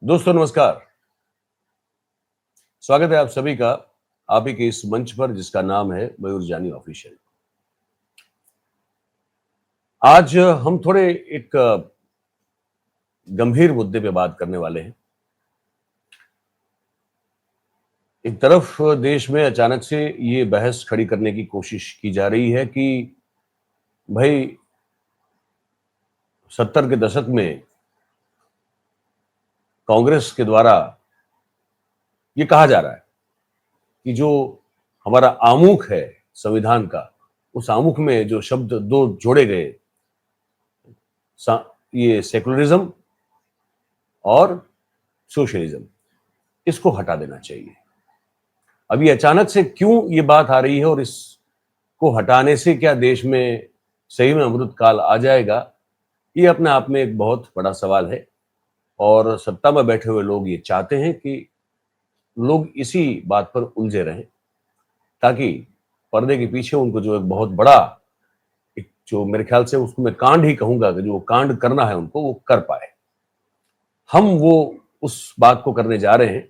दोस्तों नमस्कार। स्वागत है आप सभी का आप ही के इस मंच पर जिसका नाम है मयूर जानी ऑफिशियल। आज हम थोड़े एक गंभीर मुद्दे पे बात करने वाले हैं। एक तरफ देश में अचानक से ये बहस खड़ी करने की कोशिश की जा रही है कि भाई 70 के दशक में कांग्रेस के द्वारा ये कहा जा रहा है कि जो हमारा आमुख है संविधान का, उस आमुख में जो शब्द दो जोड़े गए, ये सेकुलरिज्म और सोशलिज्म, इसको हटा देना चाहिए। अभी अचानक से क्यों ये बात आ रही है और इसको हटाने से क्या देश में सही में अमृत काल आ जाएगा, ये अपने आप में एक बहुत बड़ा सवाल है। और सत्ता में बैठे हुए लोग ये चाहते हैं कि लोग इसी बात पर उलझे रहें ताकि पर्दे के पीछे उनको जो एक बहुत बड़ा, एक जो मेरे ख्याल से उसको मैं कांड ही कहूंगा कि जो कांड करना है उनको वो कर पाए। हम वो उस बात को करने जा रहे हैं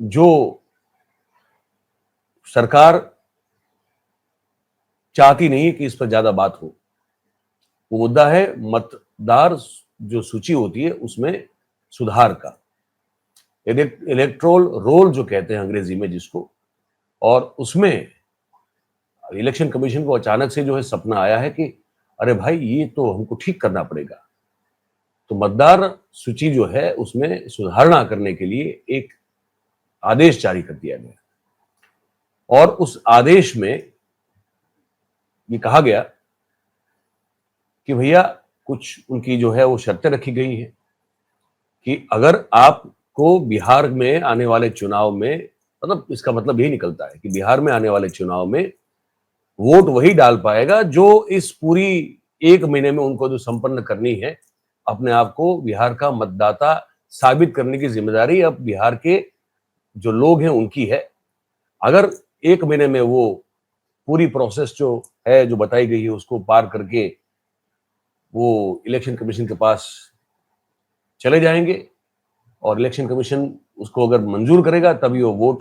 जो सरकार चाहती नहीं है कि इस पर ज्यादा बात हो। वो मुद्दा है मतदार जो सूची होती है उसमें सुधार का, इलेक्टोरल रोल जो कहते हैं अंग्रेजी में जिसको। और उसमें इलेक्शन कमीशन को अचानक से जो है सपना आया है कि अरे भाई ये तो हमको ठीक करना पड़ेगा। तो मतदार सूची जो है उसमें सुधारणा करने के लिए एक आदेश जारी कर दिया गया और उस आदेश में ये कहा गया कि भैया कुछ उनकी जो है वो शर्तें रखी गई है कि अगर आपको बिहार में आने वाले चुनाव में, मतलब इसका मतलब यही निकलता है कि बिहार में आने वाले चुनाव में वोट वही डाल पाएगा जो इस पूरी एक महीने में उनको जो संपन्न करनी है, अपने आप को बिहार का मतदाता साबित करने की जिम्मेदारी अब बिहार के जो लोग हैं उनकी है। अगर एक महीने में वो पूरी प्रोसेस जो है जो बताई गई है उसको पार करके वो इलेक्शन कमीशन के पास चले जाएंगे और इलेक्शन कमीशन उसको अगर मंजूर करेगा तभी वो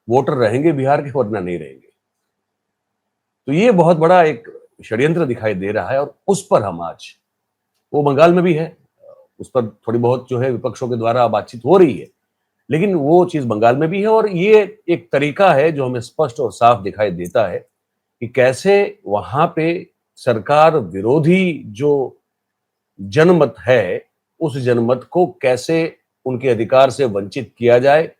वोटर रहेंगे बिहार के, वरना नहीं रहेंगे। तो ये बहुत बड़ा एक षड्यंत्र दिखाई दे रहा है और उस पर हम आज, वो बंगाल में भी है, उस पर थोड़ी बहुत जो है विपक्षों के द्वारा बातचीत हो रही है, लेकिन वो चीज बंगाल में भी है। और ये एक तरीका है जो हमें स्पष्ट और साफ दिखाई देता है कि कैसे वहां पे सरकार विरोधी जो जनमत है उस जनमत को कैसे उनके अधिकार से वंचित किया जाए,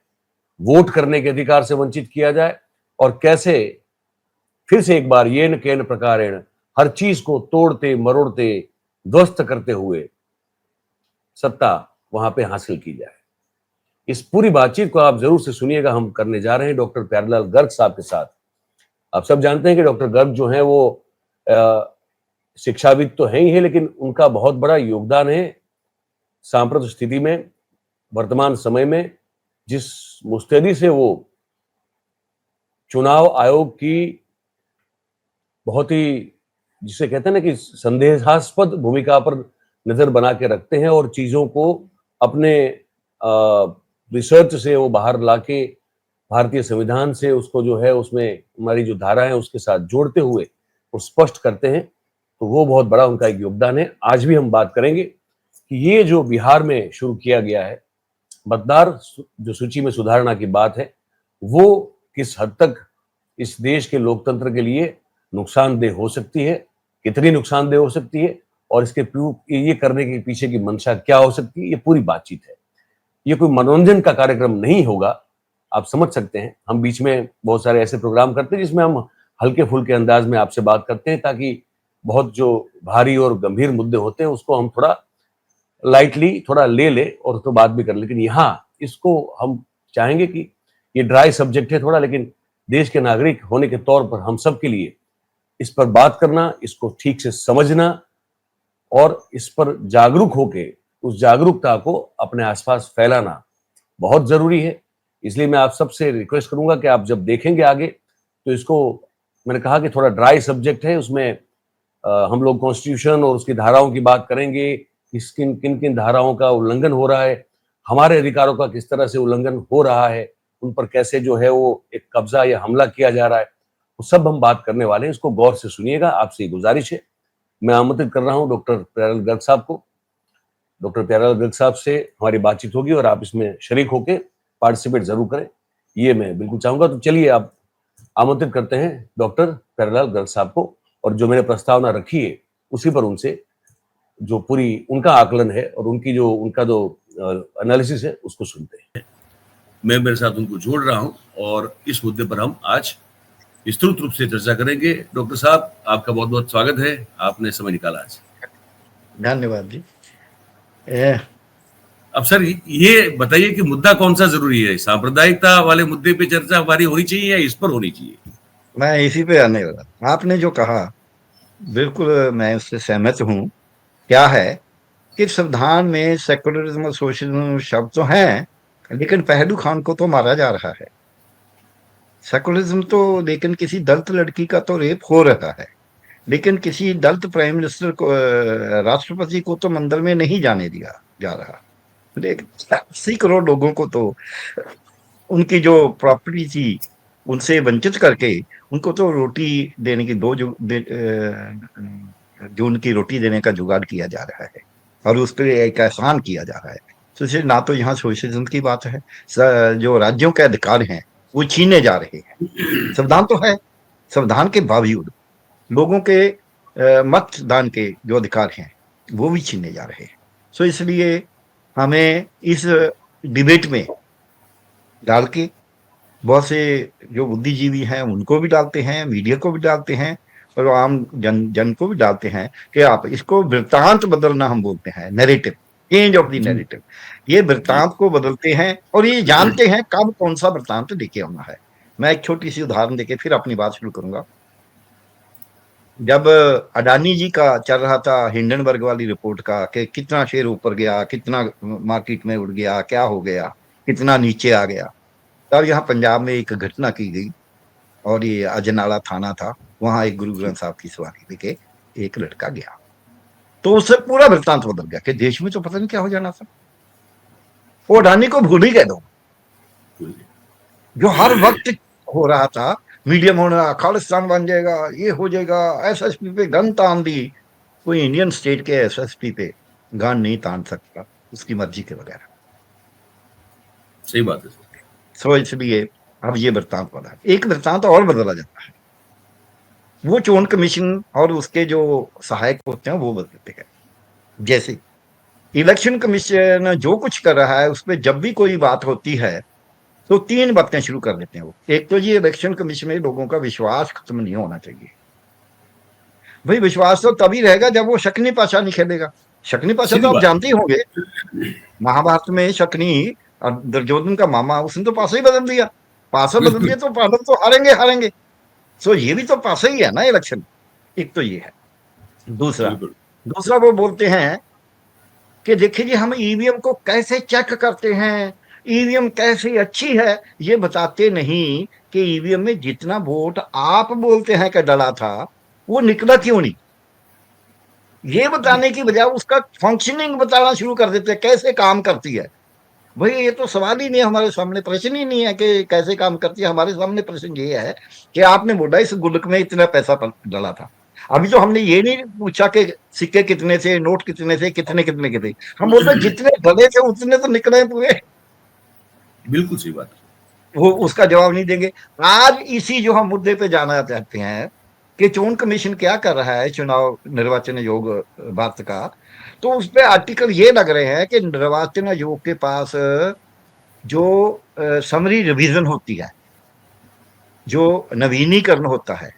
वोट करने के अधिकार से वंचित किया जाए, और कैसे फिर से एक बार येन केन प्रकारेण हर चीज को तोड़ते मरोड़ते ध्वस्त करते हुए सत्ता वहां पे हासिल की जाए। इस पूरी बातचीत को आप जरूर से सुनिएगा। हम करने जा रहे हैं डॉक्टर प्यारेलाल गर्ग साहब के साथ। आप सब जानते हैं कि डॉक्टर गर्ग जो है वो शिक्षाविद तो है ही है, लेकिन उनका बहुत बड़ा योगदान है सांप्रत स्थिति में, वर्तमान समय में जिस मुस्तैदी से वो चुनाव आयोग की बहुत ही, जिसे कहते हैं ना कि संदेहास्पद भूमिका पर नजर बना के रखते हैं और चीजों को अपने रिसर्च से वो बाहर लाके भारतीय संविधान से उसको जो है उसमें हमारी जो धारा है उसके साथ जोड़ते हुए वो स्पष्ट करते हैं। तो वो बहुत बड़ा उनका एक योगदान है। आज भी हम बात करेंगे कि ये जो बिहार में शुरू किया गया है मतदार जो सूची में सुधारना की बात है, वो किस हद तक इस देश के लोकतंत्र के लिए नुकसानदेह हो सकती है, कितनी नुकसानदेह हो सकती है, और इसके ये करने के पीछे की मंशा क्या हो सकती है, ये पूरी बातचीत है। ये कोई मनोरंजन का कार्यक्रम नहीं होगा, आप समझ सकते हैं। हम बीच में बहुत सारे ऐसे प्रोग्राम करते हैं जिसमें हम हल्के फुल्के अंदाज में आपसे बात करते हैं ताकि बहुत जो भारी और गंभीर मुद्दे होते हैं उसको हम थोड़ा लाइटली थोड़ा ले ले और तो बात भी कर। लेकिन यहाँ इसको हम चाहेंगे कि ये ड्राई सब्जेक्ट है थोड़ा, लेकिन देश के नागरिक होने के तौर पर हम सब के लिए इस पर बात करना, इसको ठीक से समझना और इस पर जागरूक होके उस जागरूकता को अपने आसपास फैलाना बहुत जरूरी है। इसलिए मैं आप सबसे रिक्वेस्ट करूंगा कि आप जब देखेंगे आगे तो इसको, मैंने कहा कि थोड़ा ड्राई सब्जेक्ट है, उसमें हम लोग कॉन्स्टिट्यूशन और उसकी धाराओं की बात करेंगे, किन किन धाराओं का उल्लंघन हो रहा है, हमारे अधिकारों का किस तरह से उल्लंघन हो रहा है, उन पर कैसे जो है वो एक कब्जा या हमला किया जा रहा है, वो सब हम बात करने वाले हैं। इसको गौर से सुनिएगा, आपसे ये गुजारिश है। मैं आमंत्रित कर रहा हूँ डॉक्टर प्यारेलाल गर्ग साहब को। डॉक्टर प्यारेलाल गर्ग साहब से हमारी बातचीत होगी और आप इसमें शरीक होके पार्टिसिपेट जरूर करें, ये मैं बिल्कुल चाहूंगा। तो चलिए आप आमंत्रित करते हैं डॉक्टर प्यारेलाल गर्ग साहब को, और जो मैंने प्रस्तावना रखी है उसी पर उनसे जो पूरी उनका आकलन है और उनका जो एनालिसिस है उसको सुनते हैं। मैं मेरे साथ उनको जोड़ रहा हूं और इस मुद्दे पर हम आज विस्तृत रूप से चर्चा करेंगे। डॉक्टर साहब, आपका बहुत बहुत स्वागत है, आपने समय निकाला आज। धन्यवाद जी। अब सर ये बताइए कि मुद्दा कौन सा जरूरी है, सांप्रदायिकता वाले मुद्दे पे चर्चा हमारी होनी चाहिए या इस पर होनी चाहिए? मैं इसी पे आने वाला। आपने जो कहा बिल्कुल मैं उससे सहमत हूँ। क्या है कि संविधान में सेकुलरिज्म और सोशलिज्म शब्द तो हैं, लेकिन पहलू खान को तो मारा जा रहा है। सेकुलरिज्म तो लेकिन किसी दलित लड़की का तो रेप हो रहा है, लेकिन किसी दलित प्राइम मिनिस्टर को, राष्ट्रपति को तो मंदिर में नहीं जाने दिया जा रहा। लेकिन 80 करोड़ लोगों को तो उनकी जो प्रॉपर्टी थी उनसे वंचित करके उनको तो रोटी देने की जो उनकी रोटी देने का जुगाड़ किया जा रहा है और उस पर एक एहसान किया जा रहा है। तो इसलिए ना तो यहाँ सोशलिज्म की बात है, जो राज्यों के अधिकार हैं वो छीने जा रहे हैं। संविधान तो है, संविधान के बावजूद लोगों के मतदान के जो अधिकार हैं वो भी छीने जा रहे हैं। तो इसलिए हमें इस डिबेट में डाल के बहुत से जो बुद्धिजीवी हैं उनको भी डालते हैं, मीडिया को भी डालते हैं और आम जन को भी डालते हैं कि आप इसको वृत्तांत बदलना हम बोलते हैं, narrative, change of the narrative. ये वृत्तांत को बदलते हैं और ये जानते हैं कब कौन सा वृत्तांत लेके आना है। मैं एक छोटी सी उदाहरण देके फिर अपनी बात शुरू करूंगा। जब अडानी जी का चल रहा था हिंडनबर्ग वाली रिपोर्ट का कि कितना शेयर ऊपर गया, कितना मार्केट में उड़ गया, क्या हो गया, कितना नीचे आ गया, तब यहाँ पंजाब में एक घटना की गई और ये अजनाला थाना था, वहां एक गुरु ग्रंथ साहब की सवारी लेके एक लड़का गया। तो उससे पूरा वृत्तांत बदल गया कि देश में तो पता नहीं क्या हो जाना था। वो अडानी को भूल ही गए दो, जो हर वक्त हो रहा था। मीडियम होना, खालिस्तान बन जाएगा, ये हो जाएगा, एसएसपी पे गन तान दी। कोई इंडियन स्टेट के एसएसपी पे गन नहीं तान सकता उसकी मर्जी के बगैर। सही बात है। सो इसलिए अब ये वृत्तांत बदला, एक वृत्तांत और बदला जाता है। वो चोन कमीशन और उसके जो सहायक होते हैं वो बदलते हैं। जैसे इलेक्शन कमीशन जो कुछ कर रहा है उस पर जब भी कोई बात होती है तो 3 बातें शुरू कर देते हैं वो। एक तो ये इलेक्शन कमीशन में लोगों का विश्वास खत्म नहीं होना चाहिए। भाई विश्वास तो तभी रहेगा जब वो शकुनी पाशा नहीं खेलेगा। शकुनी पाशा तो आप जानते ही होंगे, महाभारत में शकुनी और दुर्योधन का मामा, उसने तो पासा ही बदल दिया। पासा बदल दिया तो पांडव तो हारेंगे। सो ये भी तो पासा ही है ना इलेक्शन। एक तो ये है। दूसरा वो बोलते हैं कि देखिए जी हम ईवीएम को कैसे चेक करते हैं, ईवीएम कैसे अच्छी है, ये बताते नहीं कि ईवीएम में जितना वोट आप बोलते हैं कि डला था वो निकला क्यों नहीं। ये बताने की बजाय उसका फंक्शनिंग बताना शुरू कर देते हैं, कैसे काम करती है। भाई ये तो सवाल ही नहीं है, हमारे सामने प्रश्न ही नहीं है कि कैसे काम करती है। हमारे सामने प्रश्न ये है कि आपने बोला इस गुल्लक में इतना पैसा डला था। अभी तो हमने ये नहीं पूछा कि सिक्के कितने थे, नोट कितने थे, कितने कितने के थे। हम बोलते जितने डले थे उतने तो निकले पूरे। बिल्कुल सही बात है। वो उसका जवाब नहीं देंगे। आज इसी जो हम मुद्दे पे जाना चाहते हैं कि चुनाव कमीशन क्या कर रहा है, चुनाव निर्वाचन आयोग भारत का, तो उस पर आर्टिकल ये लग रहे हैं कि निर्वाचन आयोग के पास जो समरी रिवीजन होती है, जो नवीनीकरण होता है,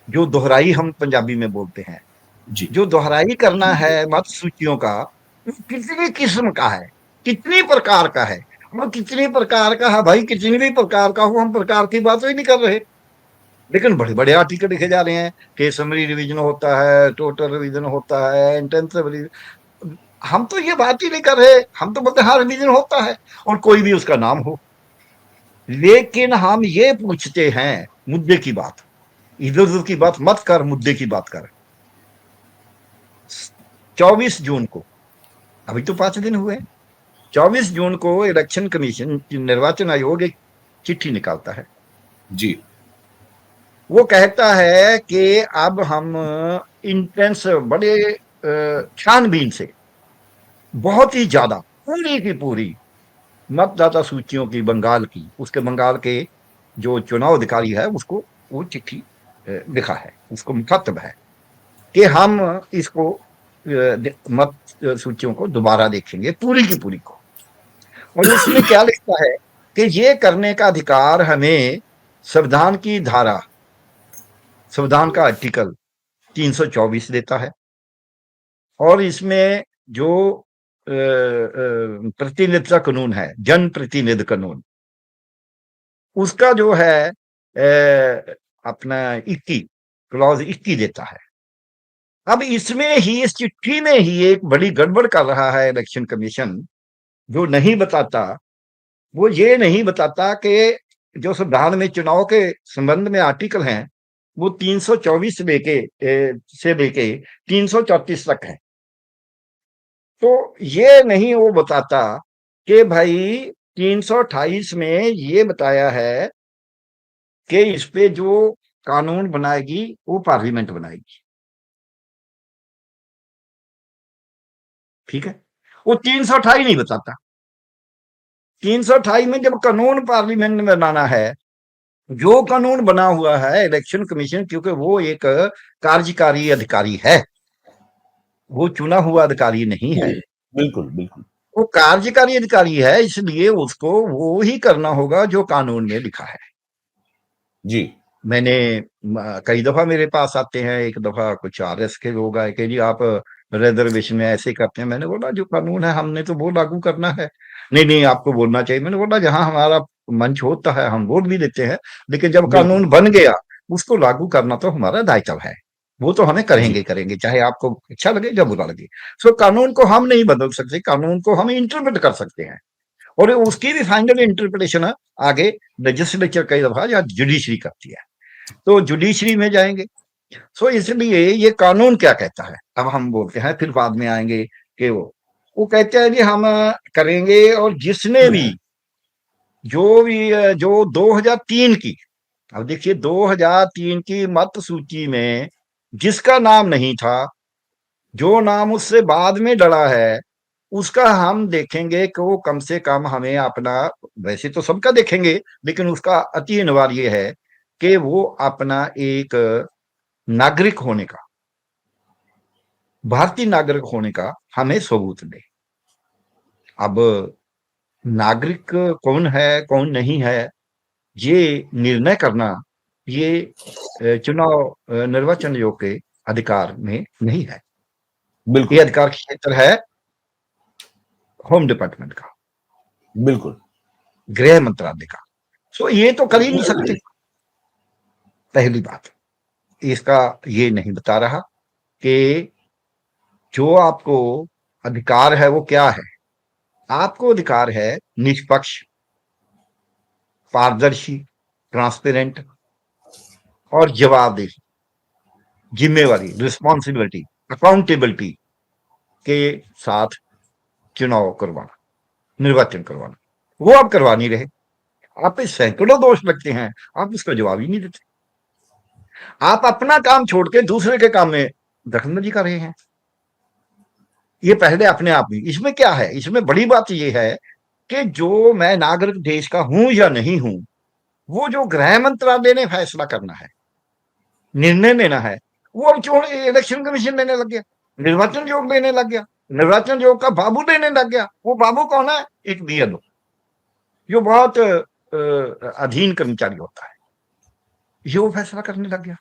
जो दोहराई हम पंजाबी में बोलते हैं, जो दोहराई करना है मत सूचियों का, कितनी किस्म का है, कितनी प्रकार का है। और कितनी प्रकार का है भाई, कितनी भी प्रकार का हो, हम प्रकार की बात ही नहीं कर रहे। लेकिन बड़े बड़े आर्टिकल लिखे जा रहे हैं कि समरी रिवीजन होता है, टोटल रिवीजन होता है, इंटेंसिव रिवीजन। हम तो ये बात ही नहीं कर रहे, हम तो बोलते हैं हाँ रिवीजन होता है और कोई भी उसका नाम हो। लेकिन हम ये पूछते हैं मुद्दे की बात, इधर उधर की बात मत कर, मुद्दे की बात कर। 24 जून को, अभी तो 5 दिन हुए, 24 जून को इलेक्शन कमीशन, निर्वाचन आयोग एक चिट्ठी निकालता है। जी। वो कहता है कि अब हम इंटेंस, बड़े छानबीन से, बहुत ही ज्यादा, पूरी की पूरी मतदाता सूचियों की, बंगाल की, उसके बंगाल के जो चुनाव अधिकारी है उसको वो चिट्ठी लिखा है, उसको मुखत्तब है कि हम इसको मत सूचियों को दोबारा देखेंगे, पूरी की पूरी को। और उसमें क्या लिखता है कि ये करने का अधिकार हमें संविधान की धारा, संविधान का आर्टिकल 324 देता है। और इसमें जो प्रतिनिधित्व कानून है, जन प्रतिनिधि कानून, उसका जो है अपना 21 क्लॉज 21 देता है। अब इसमें ही, इस चिट्ठी में ही एक बड़ी गड़बड़ कर रहा है इलेक्शन कमीशन। जो नहीं बताता, वो ये नहीं बताता कि जो संविधान में चुनाव के संबंध में आर्टिकल हैं वो 324 से लेके 334 तक है। तो ये नहीं वो बताता कि भाई 328 में ये बताया है कि इस पे जो कानून बनाएगी वो पार्लियामेंट बनाएगी। ठीक है, वो 328 नहीं बताता। 328 में जब कानून पार्लियामेंट में बनाना है, जो कानून बना हुआ है इलेक्शन कमीशन, क्योंकि वो एक कार्यकारी अधिकारी है, वो चुना हुआ अधिकारी नहीं है, बिल्कुल बिल्कुल। वो कार्यकारी अधिकारी है, इसलिए उसको वो ही करना होगा जो कानून में लिखा है। जी। मैंने कई दफा मेरे पास आते हैं, एक दफा कुछ आरएस के लोग आए कि जी आप रिजर्वेशन में ऐसे करते हैं। मैंने बोला जो कानून है हमने तो वो लागू करना है। नहीं नहीं, आपको बोलना चाहिए। मैंने बोला जहां हमारा मंच होता है हम वोट भी देते हैं, लेकिन जब बिल्कुल। कानून बन गया उसको लागू करना तो हमारा दायित्व है। वो तो हमें जी। करेंगे करेंगे, चाहे आपको अच्छा लगे या बुरा लगे। सो कानून को हम नहीं बदल सकते, कानून को हम इंटरप्रेट कर सकते हैं, और उसकी भी फाइनल इंटरप्रिटेशन आगे लेजिस्लेचर कई दफा या जुडिशरी करती है। तो जुडिशरी में जाएंगे। सो इसलिए ये कानून क्या कहता है, अब हम बोलते हैं, फिर बाद में आएंगे कि वो कहते हैं जी हम करेंगे। और जिसने भी, जो 2003 की, अब देखिए 2003 की मत सूची में जिसका नाम नहीं था, जो नाम उससे बाद में डला है, उसका हम देखेंगे कि वो कम से कम हमें अपना, वैसे तो सबका देखेंगे, लेकिन उसका अति अनिवार्य है कि वो अपना एक नागरिक होने का, भारतीय नागरिक होने का हमें सबूत दे। अब नागरिक कौन है कौन नहीं है, ये निर्णय करना, ये चुनाव निर्वाचन आयोग के अधिकार में नहीं है। ये बिल्कुल अधिकार क्षेत्र है होम डिपार्टमेंट का, बिल्कुल। गृह मंत्रालय का। सो ये तो कर ही नहीं सकते। पहली बात, इसका ये नहीं बता रहा कि जो आपको अधिकार है वो क्या है। आपको अधिकार है निष्पक्ष, पारदर्शी, ट्रांसपेरेंट और जवाबदेही, जिम्मेवारी, रिस्पॉन्सिबिलिटी, अकाउंटेबिलिटी के साथ चुनाव करवाना, निर्वाचन करवाना। वो आप करवा नहीं रहे। आप पे सैकड़ों दोष लगते हैं, आप उसका जवाब ही नहीं देते। आप अपना काम छोड़ के दूसरे के काम में दखलंदाजी कर रहे हैं। ये पहले अपने आप में, इसमें क्या है, इसमें बड़ी बात ये है कि जो मैं नागरिक देश का हूं या नहीं हूं, वो जो गृह मंत्रालय ने फैसला करना है, निर्णय लेना है, वो अब क्यों इलेक्शन कमीशन लेने लग गया, निर्वाचन आयोग लेने लग गया, निर्वाचन आयोग का बाबू लेने लग गया। वो बाबू कौन है? एक बीएलओ, जो बहुत अधीन कर्मचारी होता है, ये वो फैसला करने लग गया।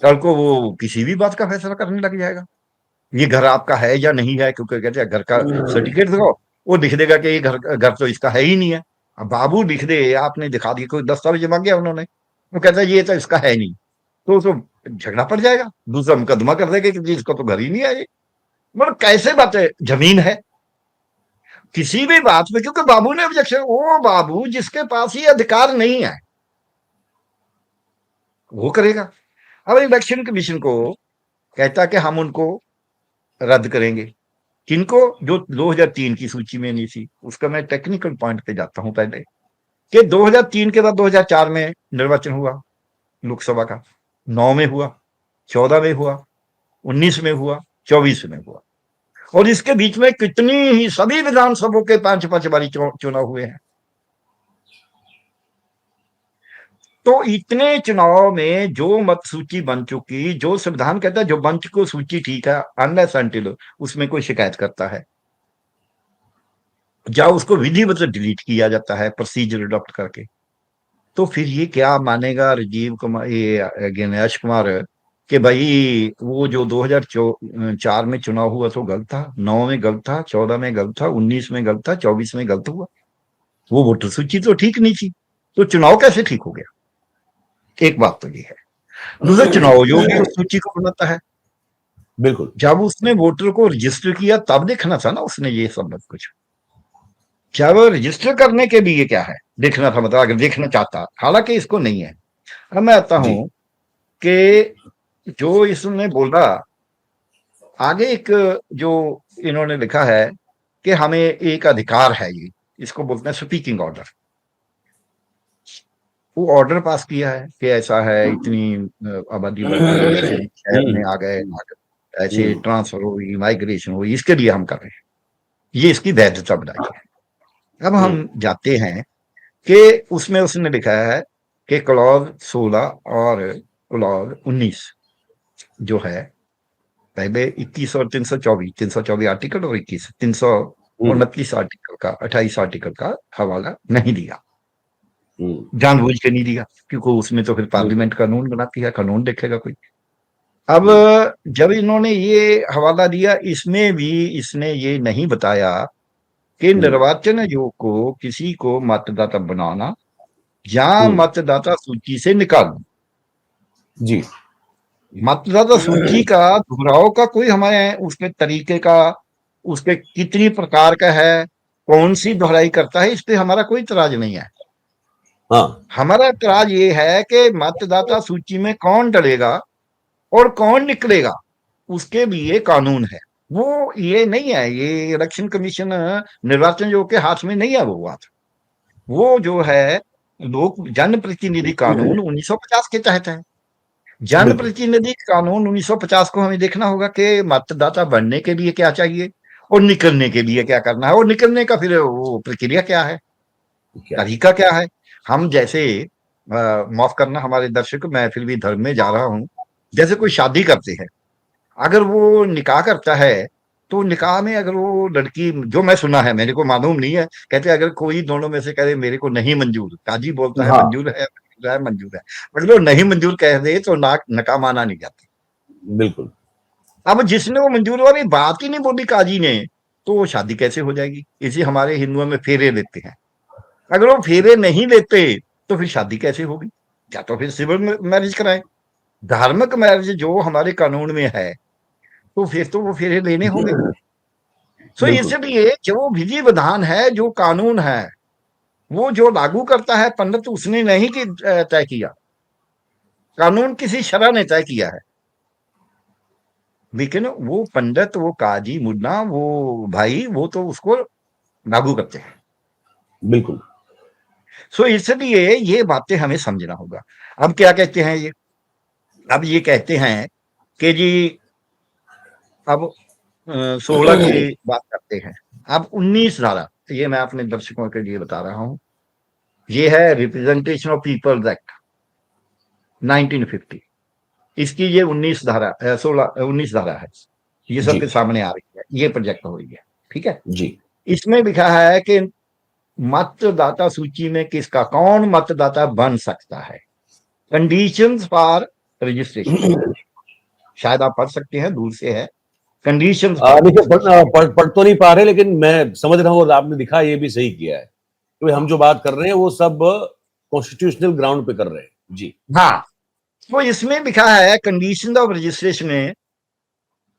कल को वो किसी भी बात का फैसला करने लग जाएगा। ये घर आपका है या नहीं है, क्योंकि कहते हैं घर का सर्टिफिकेट दिखाओ, वो लिख देगा कि ये घर घर तो इसका है ही नहीं है। अब बाबू लिख दे, आपने दिखा दिया, कोई दस्तावेज मांग गया उन्होंने, वो कहता है ये तो इसका है नहीं, तो झगड़ा पड़ जाएगा, दूसरा मुकदमा कर देगा कि जी इसका तो घर ही नहीं है ये। मतलब कैसे बात है, जमीन है किसी भी बात में, क्योंकि बाबू ने ऑब्जेक्शन, वो बाबू जिसके पास ये अधिकार नहीं है वो करेगा। अब इलेक्शन कमीशन को कहता है कि हम उनको रद्द करेंगे, किनको, जो 2003 की सूची में नहीं थी। उसका मैं टेक्निकल पॉइंट पे जाता हूं पहले, कि 2003 के बाद 2004 में निर्वाचन हुआ लोकसभा का, 9 में हुआ, 14 में हुआ, 19 में हुआ, 24 में हुआ, और इसके बीच में कितनी ही सभी विधानसभाओं के 5-5 बारी चुनाव हुए हैं। तो इतने चुनाव में जो मत सूची बन चुकी, जो संविधान कहता है जो बन चुकी सूची ठीक है, अनलेस अनटिल उसमें कोई शिकायत करता है या उसको विधिवत डिलीट किया जाता है प्रोसीजर अडॉप्ट करके, तो फिर ये क्या मानेगा राजीव कुमार, ये गणेश कुमार, कि भाई वो जो 2004 में चुनाव हुआ तो गलत था, 9 में गलत था, 14 में गलत था, 19 में गलत था, 24 में गलत हुआ, वो वोटर सूची तो ठीक नहीं थी, तो चुनाव कैसे ठीक हो गया? एक बात तो ये है। दूसरा, चुनाव आयोग भी उस सूची को बनाता है। बिल्कुल। जब उसने वोटर को रजिस्टर किया तब देखना था ना उसने ये सब कुछ, जब रजिस्टर करने के लिए क्या है देखना था, मतलब अगर देखना चाहता, हालांकि इसको नहीं है। अब मैं आता जी। हूं कि जो इसने बोला आगे, एक जो इन्होंने लिखा है कि हमें एक अधिकार है, ये इसको बोलते हैं स्पीकिंग ऑर्डर। वो ऑर्डर पास किया है कि ऐसा है, इतनी आबादी बढ़ गई, ऐसे शहर में आ गए, ऐसे ट्रांसफर हुई, माइग्रेशन हुई, इसके लिए हम कर रहे हैं, ये इसकी वैधता बनाई है। अब हम जाते हैं कि उसमें उसने लिखा है कि क्लॉज 16 और क्लॉज 19 जो है, पहले 21 और 324 आर्टिकल और 21 329 आर्टिकल का, 28 आर्टिकल का हवाला नहीं दिया, जानबूझ के नहीं दिया, क्योंकि उसमें तो फिर पार्लियामेंट कानून बनाती है, कानून देखेगा कोई। अब जब इन्होंने ये हवाला दिया, इसमें भी इसने ये नहीं बताया कि निर्वाचन आयोग को किसी को मतदाता बनाना या मतदाता सूची से निकालना, जी, मतदाता सूची का दोहराव का कोई हमारे उसके तरीके का, उसके कितनी प्रकार का है, कौन सी दोहराई करता है, इस पे हमारा कोई इतराज नहीं है। हाँ, हमारा इतराज ये है कि मतदाता सूची में कौन डलेगा और कौन निकलेगा, उसके लिए कानून है। वो ये नहीं है, ये इलेक्शन कमीशन निर्वाचन आयोग के हाथ में नहीं है वो बात। वो जो है लोक जनप्रतिनिधि कानून 1950 के तहत है। जनप्रतिनिधि कानून 1950 को हमें देखना होगा कि मतदाता बनने के लिए क्या चाहिए और निकलने के लिए क्या करना है, और निकलने का फिर वो प्रक्रिया क्या है, तरीका क्या है। हम जैसे माफ करना हमारे दर्शक, मैं फिर भी धर्म में जा रहा हूं, जैसे कोई शादी करते हैं, अगर वो निकाह करता है, तो निकाह में अगर वो लड़की, जो मैं सुना है, मेरे को मालूम नहीं है, कहते अगर कोई दोनों में से कहे मेरे को नहीं मंजूर, काजी बोलता है हाँ, मंजूर है, मंजूर है, मतलब वो नहीं मंजूर कह दे तो नकाह माना नहीं जाता। बिल्कुल। अब जिसने वो मंजूर वाली बात ही नहीं बोली काजी ने, तो वो शादी कैसे हो जाएगी? इसी हमारे हिंदुओं में फेरे लेते हैं, अगर वो फेरे नहीं लेते तो फिर शादी कैसे होगी? या तो फिर सिविल मैरिज कराएं, धार्मिक मैरिज जो हमारे कानून में है, तो फिर तो वो फेरे लेने होंगे। सो इसलिए जो विधि विधान है, जो कानून है, वो जो लागू करता है पंडित, उसने नहीं कि तय किया, कानून किसी शरह ने तय किया है, लेकिन वो पंडित, वो काजी मुन्ना, वो भाई, वो तो उसको लागू करते हैं। बिल्कुल। सो इसलिए ये बातें हमें समझना होगा। अब क्या कहते हैं ये? अब ये कहते हैं कि जी, अब 16 की बात करते हैं, अब 19 धारा, ये मैं अपने दर्शकों के लिए बता रहा हूं, ये है रिप्रेजेंटेशन ऑफ पीपल्स एक्ट 1950। इसकी ये 19 धारा 19 धारा है, ये सबके सामने आ रही है, ये प्रोजेक्ट हो रही है, ठीक है जी। इसमें लिखा है कि मतदाता सूची में किसका, कौन मतदाता बन सकता है, कंडीशंस फॉर रजिस्ट्रेशन, शायद आप पढ़ सकते हैं, दूर से है, कंडीशंस देखिए, पढ़ तो नहीं पा रहे, लेकिन मैं समझ रहा हूँ, और आपने दिखा ये भी सही किया है, तो हम जो बात कर रहे हैं वो सब कॉन्स्टिट्यूशनल ग्राउंड पे कर रहे हैं। जी हाँ, तो इसमें लिखा है कंडीशन ऑफ रजिस्ट्रेशन में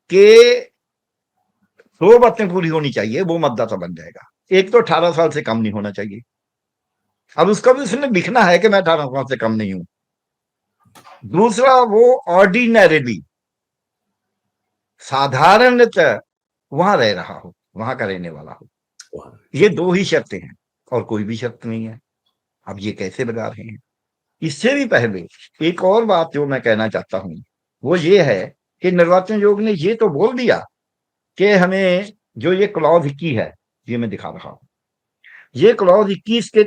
कि 2 बातें पूरी होनी चाहिए, वो मतदाता बन जाएगा। एक तो 18 साल से कम नहीं होना चाहिए, अब उसका भी उसने लिखना है कि मैं 18 साल से कम नहीं हूं। दूसरा, वो ऑर्डिनरीली, साधारणतः वहां रह रहा हो, वहां का रहने वाला हो। वहाँ। ये दो ही शर्तें हैं और कोई भी शर्त नहीं है। अब ये कैसे लगा रहे हैं? इससे भी पहले एक और बात जो मैं कहना चाहता हूं वो ये है कि निर्वाचन आयोग ने ये तो बोल दिया कि हमें जो ये क्लॉज 21 है, ये मैं दिखा रहा हूं, ये क्लॉज 21 के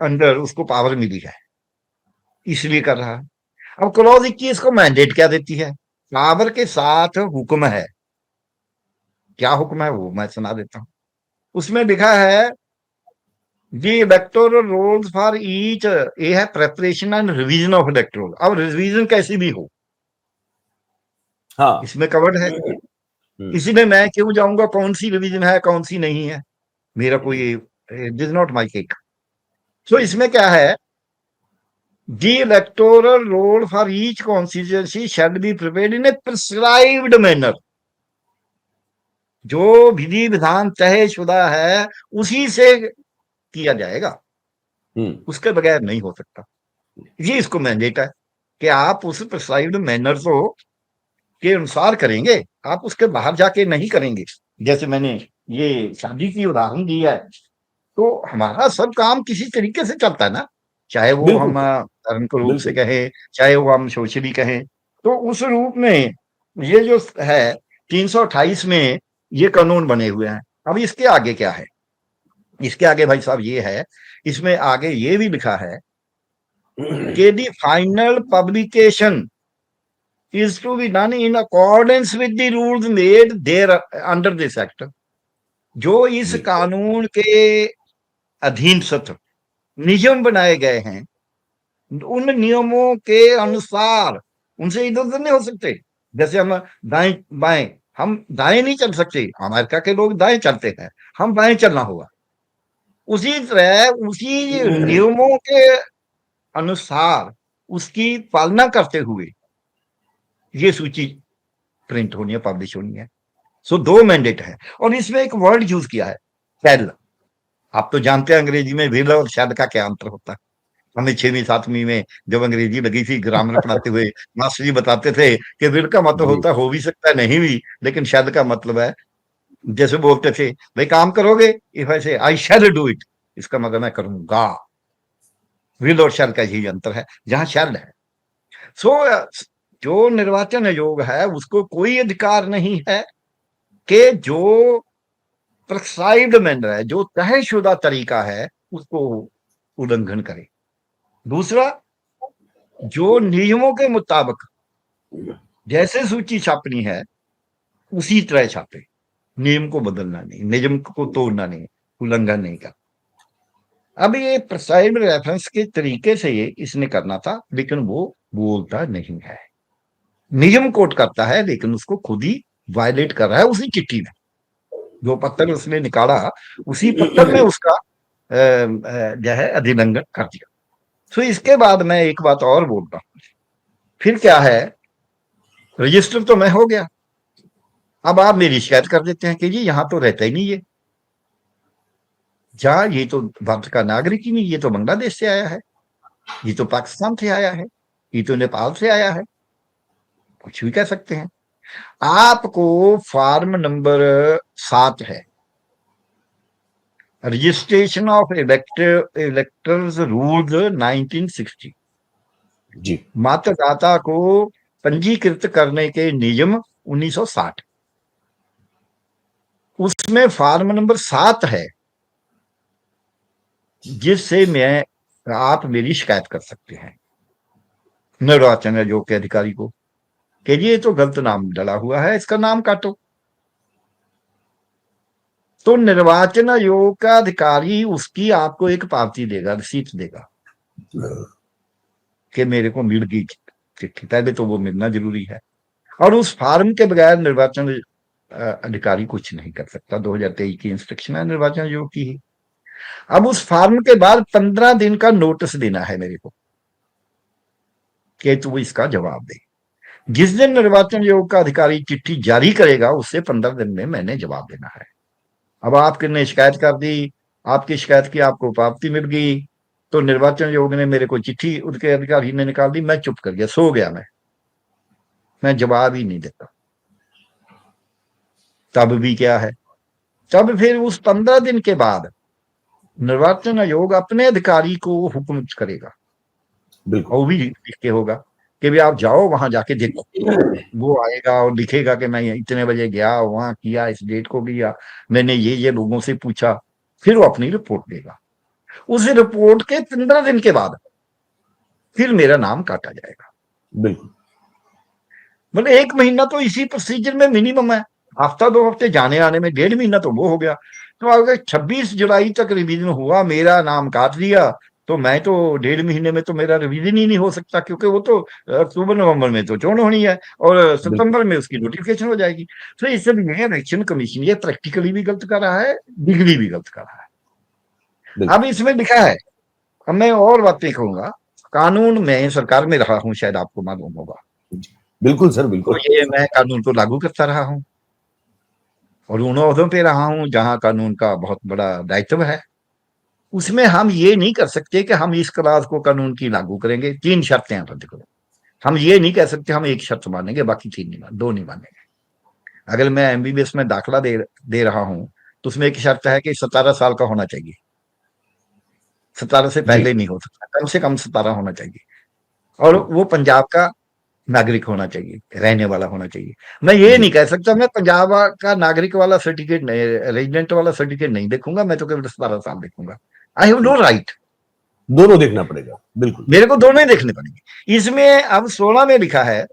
अंडर उसको पावर मिली है, इसलिए कर रहा है। अब क्लॉज 21 को मैंडेट क्या देती है? पावर के साथ हुक्म है। क्या हुक्म है वो मैं सुना देता हूं। उसमें लिखा है the electoral rolls for each, ये है preparation and revision of electoral. अब रिवीजन कैसी भी हो हाँ। इसमें कवर्ड है, इसीलिए मैं क्यों जाऊंगा कौन सी रिवीजन है कौन सी नहीं है, मेरा कोई this not my cake. So इसमें क्या है, the electoral roll for each constituency shall be prepared in a prescribed manner. जो विधि विधान तयशुदा है उसी से किया जाएगा, उसके बगैर नहीं हो सकता। ये इसको मैंडेट है कि आप उस प्रिस्क्राइब्ड मैनर को के अनुसार करेंगे, आप उसके बाहर जाके नहीं करेंगे। जैसे मैंने ये शादी की उदाहरण दी है, तो हमारा सब काम किसी तरीके से चलता है ना, चाहे वो बिल्कुल हम धर्म के रूप से बिल्कुल। कहें, चाहे वो हम सोशली कहें। तो उस रूप में ये जो है 328 में ये कानून बने हुए हैं। अब इसके आगे क्या है? इसके आगे भाई साहब ये है, इसमें आगे ये भी लिखा है कि the final publication is to be done in accordance with the rules made there under this act। जो इस जी कानून के अधीन सत्र नियम बनाए गए हैं, उन नियमों के अनुसार, उनसे इधर उधर नहीं हो सकते। जैसे हम दाएं बाएं, हम दाएं नहीं चल सकते, अमेरिका के लोग दाएं चलते हैं, हम बाएं चलना होगा। उसी तरह उसी नियमों के अनुसार उसकी पालना करते हुए ये सूची प्रिंट होनी है, पब्लिश होनी है। सो दो मैंडेट है। और इसमें एक वर्ड यूज किया है, शैल। आप तो जानते हैं अंग्रेजी में विल और शैल का क्या अंतर होता है। हमें 6वीं 7वीं में जब अंग्रेजी लगी थी ग्रामर पढ़ाते हुए मास्टर जी बताते थे कि विल का मतलब जी होता है हो भी सकता है नहीं भी, लेकिन शैल का मतलब है, जैसे बोलते थे भाई काम करोगे, इफ आई से आई शैल डू इट, इसका मतलब मैं करूंगा। विल और शैल का यही अंतर है, जहां शैल है। सो जो निर्वाचन आयोग है उसको कोई अधिकार नहीं है कि जो प्रिस्क्राइब्ड मैनर है, जो तयशुदा तरीका है, उसको उल्लंघन करे। दूसरा, जो नियमों के मुताबिक जैसे सूची छापनी है उसी तरह छापे, नियम को बदलना नहीं, नियम को तोड़ना नहीं, उल्लंघन नहीं करना। अब ये प्रिस्क्राइब्ड रेफरेंस के तरीके से ये इसने करना था, लेकिन वो बोलता नहीं है, नियम कोट करता है, लेकिन उसको खुद ही वायलेट कर रहा है। उसी चिट्ठी में जो पत्थर उसने निकाला, उसी पत्थर में उसका जो है अधिलंघन कर दिया। तो इसके बाद मैं एक बात और बोल रहा हूं, फिर क्या है, रजिस्टर तो मैं हो गया, अब आप मेरी शिकायत कर देते हैं कि जी यहां तो रहता ही नहीं है, जहां ये तो भारत का नागरिक ही नहीं, ये तो बांग्लादेश से आया है, ये तो पाकिस्तान से आया है, ये तो नेपाल से आया है, कुछ भी कह सकते हैं। आपको फॉर्म नंबर 7 है, रजिस्ट्रेशन ऑफ इलेक्टर्स रूल्स 1960, जी मतदाता को पंजीकृत करने के नियम 1960, उसमें फॉर्म नंबर 7 है जिससे मैं आप मेरी शिकायत कर सकते हैं निर्वाचन आयोग के अधिकारी को कि ये तो गलत नाम डला हुआ है, इसका नाम काटो। तो निर्वाचन आयोग का अधिकारी उसकी आपको एक पावती देगा, रिसीट देगा कि मेरे को मिल गई चिट्ठी। पहले तो वो मिलना जरूरी है, और उस फॉर्म के बगैर निर्वाचन अधिकारी कुछ नहीं कर सकता। 2023 की इंस्ट्रक्शन है निर्वाचन आयोग की ही। अब उस फॉर्म के बाद 15 दिन का नोटिस देना है मेरे को कि तू इसका जवाब दे। जिस दिन निर्वाचन आयोग का अधिकारी चिट्ठी जारी करेगा उससे 15 दिन में मैंने जवाब देना है। अब आपने शिकायत कर दी, आपकी शिकायत की आपको पावती मिल गई, तो निर्वाचन आयोग ने मेरे को चिट्ठी उनके अधिकारी ने निकाल दी, मैं चुप कर गया, सो गया, मैं जवाब ही नहीं देता। तब भी क्या है, तब फिर उस 15 दिन के बाद निर्वाचन आयोग अपने अधिकारी को हुक्म करेगा, बिल्कुल। और वो भी लिख के होगा कि भी आप जाओ वहां जाके देखो। वो आएगा और लिखेगा कि मैं इतने बजे गया, वहां किया, इस डेट को किया, मैंने ये लोगों से पूछा। फिर वो अपनी रिपोर्ट देगा। उस रिपोर्ट के 15 दिन के बाद फिर मेरा नाम काटा जाएगा। बिल्कुल। मतलब 1 महीना तो इसी प्रोसीजर में मिनिमम है। हफ्ता 2 हफ्ते जाने आने में 1.5 महीना तो वो हो गया। तो अगर 26 जुलाई तक रिवीजन हुआ, मेरा नाम काट दिया, तो मैं तो 1.5 महीने में तो मेरा रिवीजन ही नहीं हो सकता, क्योंकि वो तो अक्टूबर नवंबर में तो चोन होनी है और बिल्कुल। सितंबर में उसकी नोटिफिकेशन हो जाएगी। तो इसलिए इलेक्शन कमीशन ये प्रैक्टिकली भी गलत कर रहा है, लीगली भी गलत कर रहा है। बिल्कुल। अब इसमें लिखा है, अब मैं और बातें कहूंगा। कानून में सरकार में रहा हूं, शायद आपको मालूम होगा। बिल्कुल सर, तो बिल्कुल। ये मैं कानून को लागू करता रहा हूं और उन ओहदों पे रहा हूं जहां कानून का बहुत बड़ा दायित्व है। उसमें हम ये नहीं कर सकते कि हम इस क्लास को कानून की लागू करेंगे। 3 शर्तें हैं पर्टिकुलर। हम ये नहीं कह सकते हम एक शर्त मानेंगे, बाकी 3 नहीं मान 2 नहीं मानेंगे। अगर मैं एमबीबीएस में दाखिला दे रहा हूं, तो उसमें एक शर्त है कि 17 साल का होना चाहिए। 17 से जी। पहले नहीं हो सकता, कम से कम 17 होना चाहिए। और वो पंजाब का नागरिक होना चाहिए, रहने वाला होना चाहिए। मैं ये जी। नहीं कह सकता मैं पंजाब का नागरिक वाला सर्टिफिकेट नहीं, रेजिडेंट वाला सर्टिफिकेट नहीं देखूंगा, मैं तो केवल 17 साल देखूंगा। I have no right. दोनों देखना पड़ेगा, बिल्कुल। मेरे को दोनों ही देखने पड़ेंगे। इसमें अब 16 में लिखा है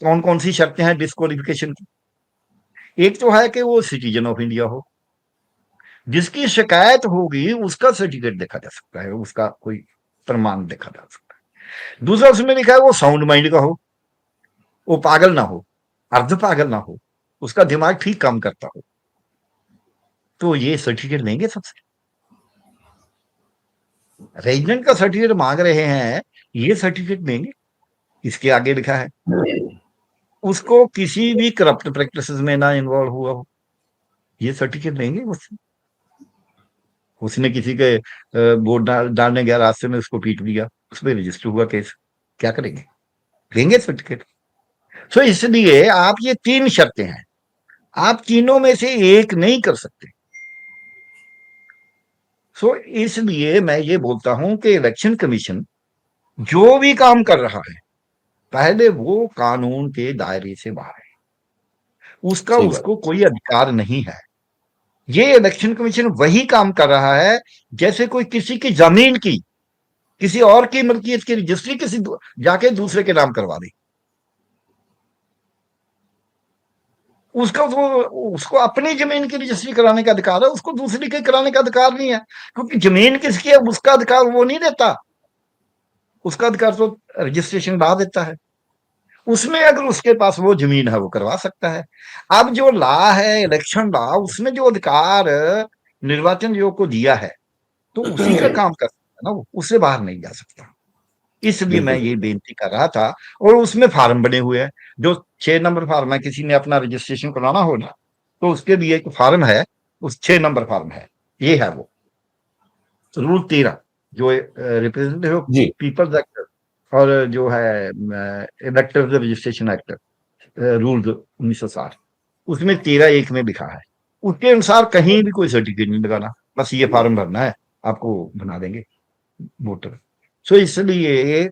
कौन कौन सी शर्तें हैं डिस्क्वालिफिकेशन की। एक तो है कि वो सिटीजन ऑफ इंडिया हो, जिसकी शिकायत होगी उसका सर्टिफिकेट देखा जा सकता है, उसका कोई प्रमाण देखा जा सकता है। दूसरा उसमें लिखा है वो साउंड माइंड का हो, वो पागल ना हो, अर्ध पागल ना हो, उसका दिमाग ठीक काम करता हो, तो ये सर्टिफिकेट देंगे सबसे। रेजिडेंट का सर्टिफिकेट मांग रहे हैं, ये सर्टिफिकेट देंगे। इसके आगे लिखा है उसको किसी भी करप्ट प्रैक्टिस में ना इन्वॉल्व हुआ हो, ये सर्टिफिकेट देंगे उससे। उसने किसी के वोट डालने गया, रास्ते में उसको पीट दिया, उस पर रजिस्टर हुआ केस, क्या करेंगे? देंगे सर्टिफिकेट। तो इसलिए आप ये 3 शर्तें हैं, आप तीनों में से एक नहीं कर सकते। सो इसलिए मैं ये बोलता हूं कि इलेक्शन कमीशन जो भी काम कर रहा है, पहले वो कानून के दायरे से बाहर है, उसका सही बात। उसको कोई अधिकार नहीं है। ये इलेक्शन कमीशन वही काम कर रहा है जैसे कोई किसी की जमीन की, किसी और की मलकियत की रजिस्ट्री जाके दूसरे के नाम करवा दे। उसका तो उसको अपनी जमीन की रजिस्ट्री कराने का अधिकार है, उसको दूसरी के कराने का अधिकार नहीं है, क्योंकि जमीन किसकी है उसका अधिकार वो नहीं देता। उसका अधिकार तो रजिस्ट्रेशन ला देता है। उसमें अगर उसके पास वो जमीन है वो करवा सकता है। अब जो लॉ है इलेक्शन लॉ, उसमें जो अधिकार निर्वाचन आयोग को दिया है, तो उसी का काम कर सकता है ना, वो उससे बाहर नहीं जा सकता। इसलिए मैं बिल्कुल ये सर। बेनती कर रहा था। और उसमें फार्म बने हुए हैं, जो 6 नंबर फार्म है, किसी ने अपना रजिस्ट्रेशन कराना हो ना, तो उसके लिए एक फार्म है, उस 6 नंबर फार्म है, ये है वो रूल 13 जो रिप्रेजेंटेटिव जी। पीपल्स एक्ट और जो है इलेक्टर्स रजिस्ट्रेशन एक्ट रूल 1960, उसमें 13(1) में लिखा है। उसके अनुसार कहीं भी कोई सर्टिफिकेट नहीं लगाना, बस ये फार्म भरना है, आपको बना देंगे वोटर। सो इसलिए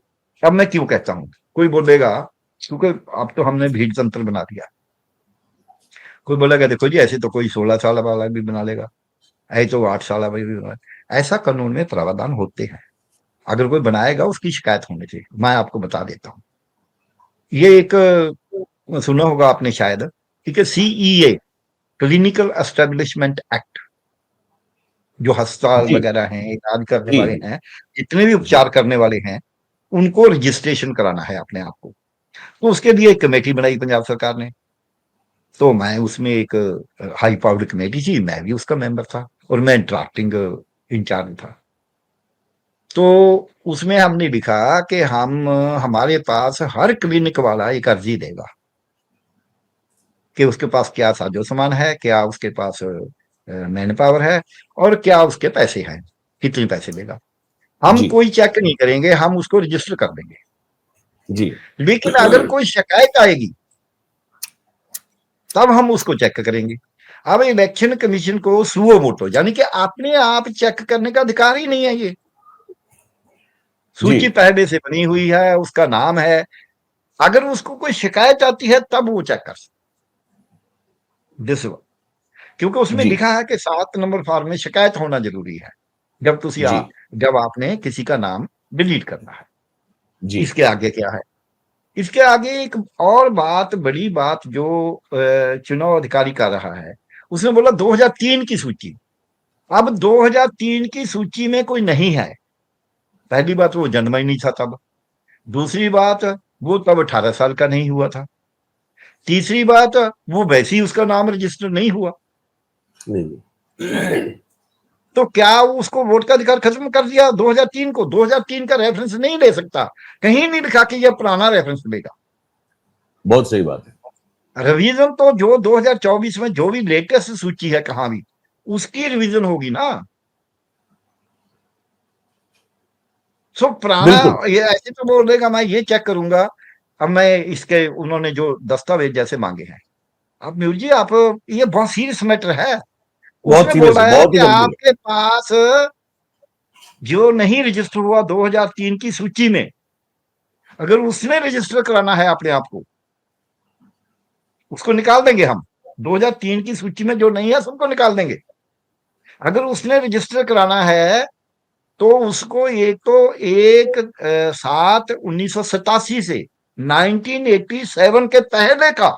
अब मैं क्यों कहता हूं, कोई बोलेगा क्योंकि अब तो हमने भीड़ तंत्र बना दिया। कोई बोलेगा देखो जी ऐसे तो कोई 16 साल वाला भी बना लेगा, ऐसे तो 8 साल वाला भी बना। ऐसा कानून में प्रावधान होते हैं, अगर कोई बनाएगा उसकी शिकायत होनी चाहिए। मैं आपको बता देता हूँ, ये एक सुना होगा आपने शायद, ठीक है, सीईए, क्लिनिकल एस्टेब्लिशमेंट एक्ट, जो अस्पताल जी। वगैरह हैं, इलाज करने जी। वाले हैं, जितने भी जी। उपचार करने वाले हैं, उनको रजिस्ट्रेशन कराना है अपने आप को। तो उसके लिए एक कमेटी बनाई पंजाब सरकार ने। तो मैं उसमें एक हाई पावर्ड कमेटी थी, मैं भी उसका मेंबर था और मैं ड्राफ्टिंग इंचार्ज था। तो उसमें हमने लिखा कि हम हमारे पास हर क्लिनिक वाला एक अर्जी देगा कि उसके पास क्या साजो सामान है, क्या उसके पास मैन पावर है, और क्या उसके पैसे हैं, कितने पैसे लेगा। हम जी। कोई चेक नहीं करेंगे, हम उसको रजिस्टर कर देंगे। जी। लेकिन अगर कोई शिकायत आएगी तब हम उसको चेक करेंगे। अब इलेक्शन कमीशन को सुओ मोटो यानी कि अपने आप चेक करने का अधिकार ही नहीं है। ये जी सूची पहले से बनी हुई है, उसका नाम है, अगर उसको कोई शिकायत आती है तब वो चेक कर सकते, दिस वन। क्योंकि उसमें जी लिखा है कि 7 नंबर फॉर्म में शिकायत होना जरूरी है जब जी जब आपने किसी का नाम डिलीट करना है। जी इसके आगे क्या है? इसके आगे एक और बात, बड़ी बात जो चुनाव अधिकारी कर रहा है, उसने बोला 2003 की सूची। अब 2003 की सूची में कोई नहीं है। पहली बात, वो जन्म ही नहीं था तब। दूसरी बात, वो तब 18 साल का नहीं हुआ था। तीसरी बात, वो वैसे ही उसका नाम रजिस्टर नहीं हुआ। नहीं तो क्या उसको वोट का अधिकार खत्म कर दिया 2003 को? 2003 का रेफरेंस नहीं ले सकता, कहीं नहीं लिखा कि यह पुराना रेफरेंस लेगा। बहुत सही बात है। रिवीजन तो जो 2024 में जो भी लेटेस्ट सूची है कहां भी, उसकी रिवीजन होगी ना। सो पुराना बिल्कुल ये ऐसे तो बोल देगा मैं ये चेक करूंगा। अब मैं इसके, उन्होंने जो दस्तावेज जैसे मांगे हैं, अब म्यूल जी आप, ये बहुत सीरियस मैटर है। बहुत उसमें सीरियस बोला है, है बहुत कि ही गंभीर। आपके पास जो नहीं रजिस्टर हुआ 2003 की सूची में, अगर उसने रजिस्टर कराना है अपने आप को, उसको निकाल देंगे हम। 2003 की सूची में जो नहीं है सबको निकाल देंगे। अगर उसने रजिस्टर कराना है तो उसको एक तो 1/7/1987 से 1987 के पहले का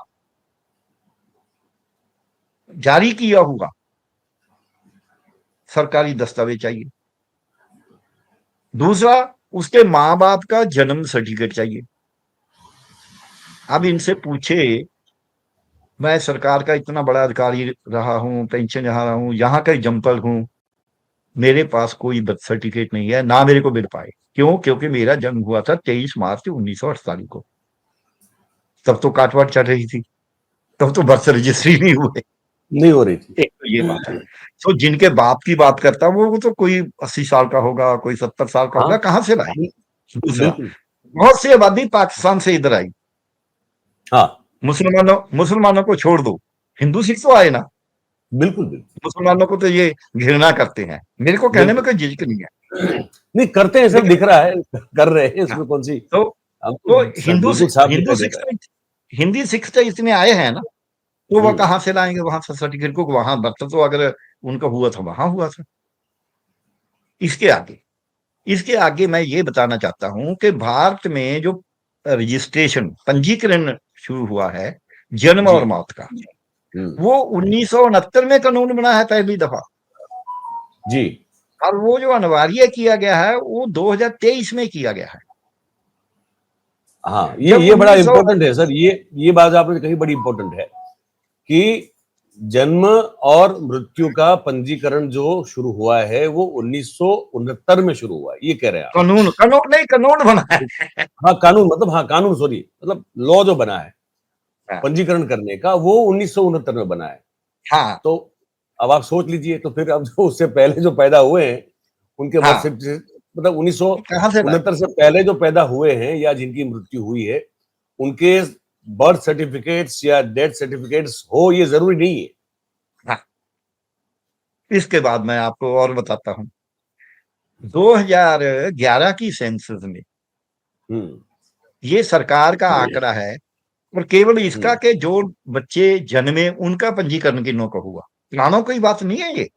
जारी किया हुआ सरकारी दस्तावेज चाहिए। दूसरा, उसके मां बाप का जन्म सर्टिफिकेट चाहिए। अब इनसे पूछे, मैं सरकार का इतना बड़ा अधिकारी रहा हूं, पेंशन यहाँ रहा हूं, यहाँ का एग्जाम्पल हूं, मेरे पास कोई बर्थ सर्टिफिकेट नहीं है, ना मेरे को मिल पाए। क्यों? क्योंकि मेरा जन्म हुआ था 23 मार्च 1948 को। तब तो काटवाट चल रही थी, तब तो बर्थ रजिस्ट्री नहीं हुए। नहीं हो रही थी। एक तो ये बात है। तो जिनके बाप की बात करता, वो तो कोई 80 साल का होगा, कोई 70 साल का हाँ होगा, कहां से लाई? दूसरा, बिल्कुल। बहुत सी आबादी पाकिस्तान से इधर आई। हाँ मुसलमानों को छोड़ दो, हिंदू सिख तो आए ना। बिल्कुल बिल्कुल मुसलमानों को तो ये घृणा करते हैं, मेरे को कहने में बिल्कुल। कोई झिझक नहीं है। नहीं करते हैं सर, लेकिन दिख रहा है, कर रहे हैं, हाँ, इसमें कौन सी। तो हमको तो बिल्कुल साफ हिंदू दिखाई दे सिख रहा है। तो हिंदी सिख तो इतने आए हैं ना, तो वह हम्म कहां से लाएंगे वहां से सर्टिफिकेट को? वहां बर्थ तो अगर उनका हुआ था वहां हुआ था। इसके आगे इसके आगे मैं ये बताना चाहता हूं कि भारत में जो रजिस्ट्रेशन, पंजीकरण शुरू हुआ है जन्म जी और मौत का, हम्म वो 1969 में कानून बना है पहली दफा। जी और वो जो अनिवार्य किया गया है वो 2023 में किया गया है। हाँ, जब ये बड़ा 1900, इंपॉर्टेंट है सर, ये बात आपने कही, बड़ी इंपॉर्टेंट है कि जन्म और मृत्यु का पंजीकरण जो शुरू हुआ है वो 1969 में शुरू हुआ है, ये कह रहे हैं आप। कानून कानून नहीं, कानून बना है। हाँ कानून, मतलब हाँ कानून, सॉरी, मतलब लॉ जो बना है हाँ, पंजीकरण करने का, वो 1969 में बना है। हाँ, तो अब आप सोच लीजिए, तो फिर अब जो उससे पहले जो पैदा हुए हैं उनके बर्थ हाँ, सर्टिफिकेट, मतलब कहां से लाए? 1969 से पहले जो पैदा हुए हैं या जिनकी मृत्यु हुई है, उनके बर्थ सर्टिफिकेट्स या डेथ सर्टिफिकेट्स हो, ये जरूरी नहीं है। हाँ, इसके बाद मैं आपको और बताता हूं। 2011 की सेंसस में, हम्म ये सरकार का आंकड़ा है, और केवल इसका हम्म के जो बच्चे जन्मे उनका पंजीकरण किन्हों का हुआ, पुरानों की बात नहीं है ये।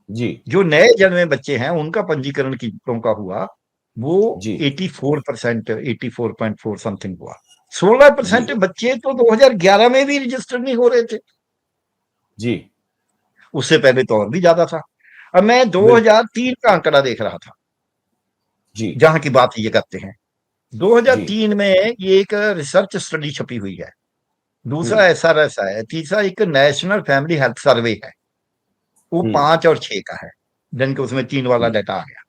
जी जो नए जन्मे बच्चे हैं उनका पंजीकरण कितनों का हुआ, वो जी 84%, 84.4 समथिंग हुआ। 16% जी बच्चे तो 2011 में भी रजिस्टर नहीं हो रहे थे। जी उससे पहले तो और भी ज्यादा था। अब मैं बिल्कुल 2003 का आंकड़ा देख रहा था, जी जहां की बात ये करते हैं। जी 2003 में ये एक रिसर्च स्टडी छपी हुई है। दूसरा हम्म एसआरएस है। तीसरा एक नेशनल फैमिली हेल्थ सर्वे है, वो हम्म 5 और 6 का है, जिनके उसमें 3 वाला हम्म, डाटा आ गया।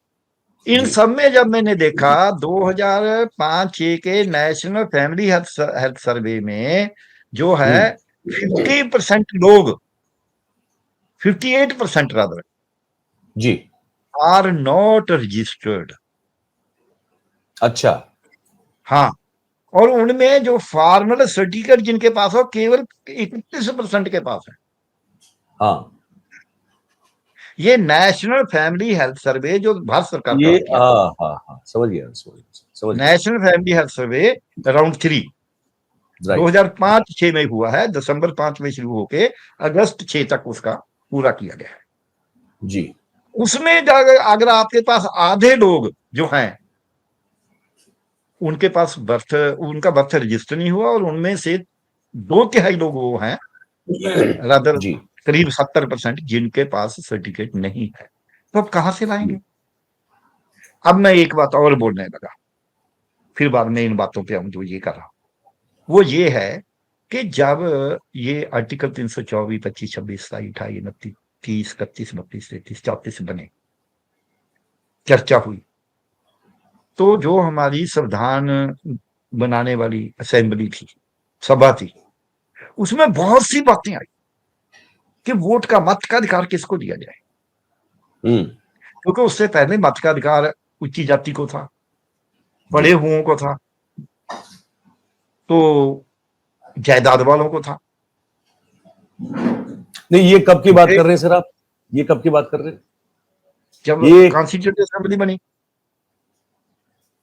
इन जी सब में जब मैंने देखा 2005-6 के नेशनल फैमिली हेल्थ सर्वे में, जो है हम्म 50% लोग, 58% रादर, जी आर नॉट रजिस्टर्ड। अच्छा हाँ, और उनमें जो फॉर्मल सर्टिफिकेट जिनके पास हो केवल 31% के पास है। हाँ, ये नेशनल फैमिली हेल्थ सर्वे जो भारत सरकार ये का किया, हाँ हाँ हाँ, समझ गया, समझ गया। National family health survey round 3 right. 2005-6 में हुआ है, दिसंबर 5 में शुरू होके अगस्त 6 तक उसका पूरा किया गया है। जी। उसमें अगर आपके पास आधे लोग जो हैं उनके पास उनका बर्थ रजिस्टर नहीं हुआ, और उनमें से 2/3 लोग वो हैं, रादर जी। करीब 70% जिनके पास सर्टिफिकेट नहीं है, तो अब कहां से लाएंगे? अब मैं एक बात और बोलने लगा, फिर बाद में इन बातों पे हम जो ये कर रहा हूं वो ये है कि जब ये आर्टिकल 324, 25, 26, 27, 28, 29, 30, 31, 32, 33, 34 बने, चर्चा हुई, तो जो हमारी संविधान बनाने वाली असेंबली थी, सभा थी, उसमें बहुत सी बातें आई कि वोट का मत का अधिकार किसको दिया जाए, क्योंकि उससे पहले मत का अधिकार उच्च जाति को था, पढ़े हुओं को था, तो जायदाद वालों को था। नहीं, ये कब की बात कर रहे हैं सर आप? ये कब की बात कर रहे हैं? जब ये कॉन्स्टिट्यूंट असेंबली बनी,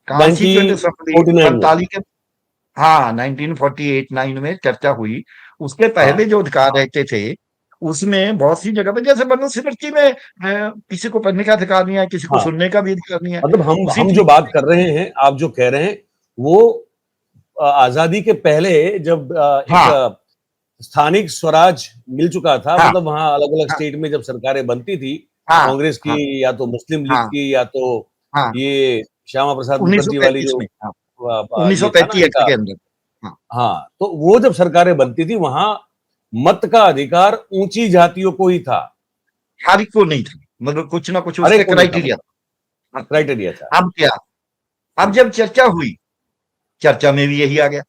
1949 में। 48 के, हाँ 1948-9 में चर्चा हुई। उसके पहले हाँ जो अधिकार रहते थे उसमें बहुत सी जगह पे, जैसे मनुस्मृति में किसी को पढ़ने का अधिकार नहीं है, किसी को हाँ, सुनने का भी अधिकार नहीं है, मतलब उसी हम जो तरीके बात कर रहे हैं, आप जो कह रहे हैं वो आजादी के पहले जब एक हाँ स्थानिक स्वराज मिल चुका था, हाँ मतलब वहां अलग अलग हाँ स्टेट में जब सरकारें बनती थी, हाँ कांग्रेस की हाँ या तो मुस्लिम लीग हाँ की या तो हाँ ये श्यामा प्रसाद मुखर्जी वाली 1935 जो में, हाँ ये था ना 1935 एक्ट इनका। के अंदर। हाँ, हाँ, तो वो जब सरकारें बनती थी वहां मत का अधिकार ऊंची जातियों को ही था, हर को नहीं था, मतलब कुछ ना कुछ हर उसके एक को नहीं था, क्राइटेरिया मतलब था। हाँ, क्राइटेरिया था। अब क्या, अब जब चर्चा हुई, चर्चा में भी यही आ गया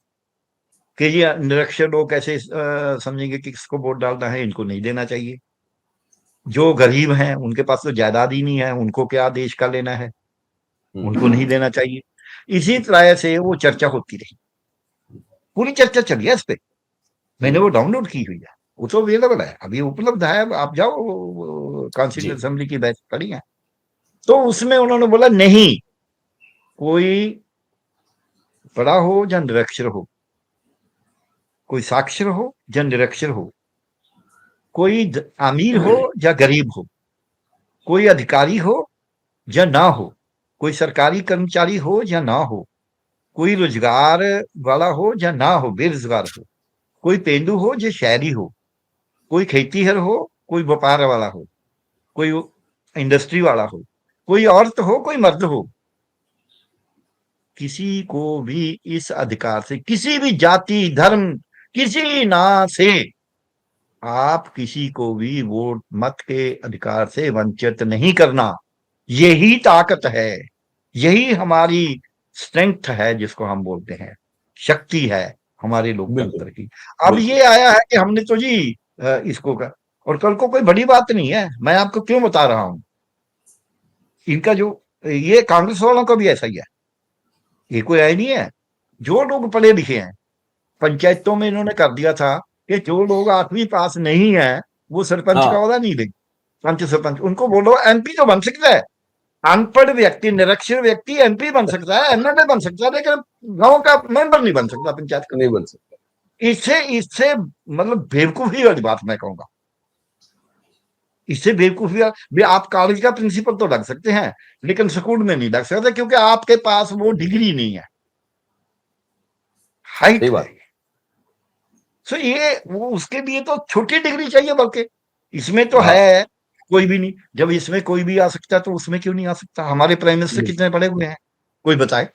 कि ये निरक्षर लोग कैसे समझेंगे कि किसको वोट डालना है, इनको नहीं देना चाहिए। जो गरीब हैं उनके पास तो जायदाद ही नहीं है, उनको क्या देश का लेना है, उनको नहीं देना चाहिए। इसी तरह से वो चर्चा होती रही, पूरी चर्चा चली है इस पे, मैंने वो डाउनलोड की हुई है, वो तो अवेलेबल है, अभी उपलब्ध है, आप जाओ, जी। कॉन्स्टिट्यूंट असेंबली की बैच पड़ी है। तो उसमें उन्होंने बोला नहीं, कोई पढ़ा हो या निरक्षर हो, कोई साक्षर हो या निरक्षर हो, कोई अमीर हो या गरीब हो, कोई अधिकारी हो या ना हो, कोई सरकारी कर्मचारी हो या ना हो, कोई रोजगार वाला हो या ना हो, बेरोजगार हो, कोई पेंडू हो या शहरी हो, कोई खेतीहर हो, कोई व्यापार वाला हो, कोई इंडस्ट्री वाला हो, कोई औरत हो, कोई मर्द हो, किसी को भी इस अधिकार से, किसी भी जाति धर्म किसी ना से, आप किसी को भी वोट मत के अधिकार से वंचित नहीं करना। यही ताकत है, यही हमारी स्ट्रेंथ है, जिसको हम बोलते हैं शक्ति है हमारे बिल्कुल लोकतंत्र की। अब बिल्कुल। ये आया है कि हमने तो जी इसको का, और कल को कोई बड़ी बात नहीं है, मैं आपको क्यों बता रहा हूं, इनका जो ये कांग्रेस वालों का भी ऐसा ही है, ये कोई आया नहीं है। जो लोग पढ़े लिखे हैं, पंचायतों में इन्होंने कर दिया था कि जो लोग 8वीं पास नहीं है वो सरपंच का हाँ, ओहदा नहीं लेंगे, पंच सरपंच, उनको बोलो एमपी तो बन सकता है, अनपढ़ व्यक्ति निरक्षर व्यक्ति एमपी बन सकता है, एमएलए बन सकता है, लेकिन गांव का मेंबर नहीं बन सकता पंचायत का। नहीं बन सकता। इससे इससे मतलब बेवकूफी वाली बात मैं कहूंगा, इससे बेवकूफी भी, आप कॉलेज का प्रिंसिपल तो लग सकते हैं लेकिन स्कूल में नहीं लग सकते, क्योंकि आपके पास वो डिग्री नहीं है, हाइट सही है। बात। सो ये वो उसके लिए तो छोटी डिग्री चाहिए, बल्कि इसमें तो हाँ, है कोई भी नहीं, जब इसमें कोई भी आ सकता है तो उसमें क्यों नहीं आ सकता? हमारे प्राइम मिनिस्टर बिल्कुल। कितने पढ़े हुए हैं, कोई बताए?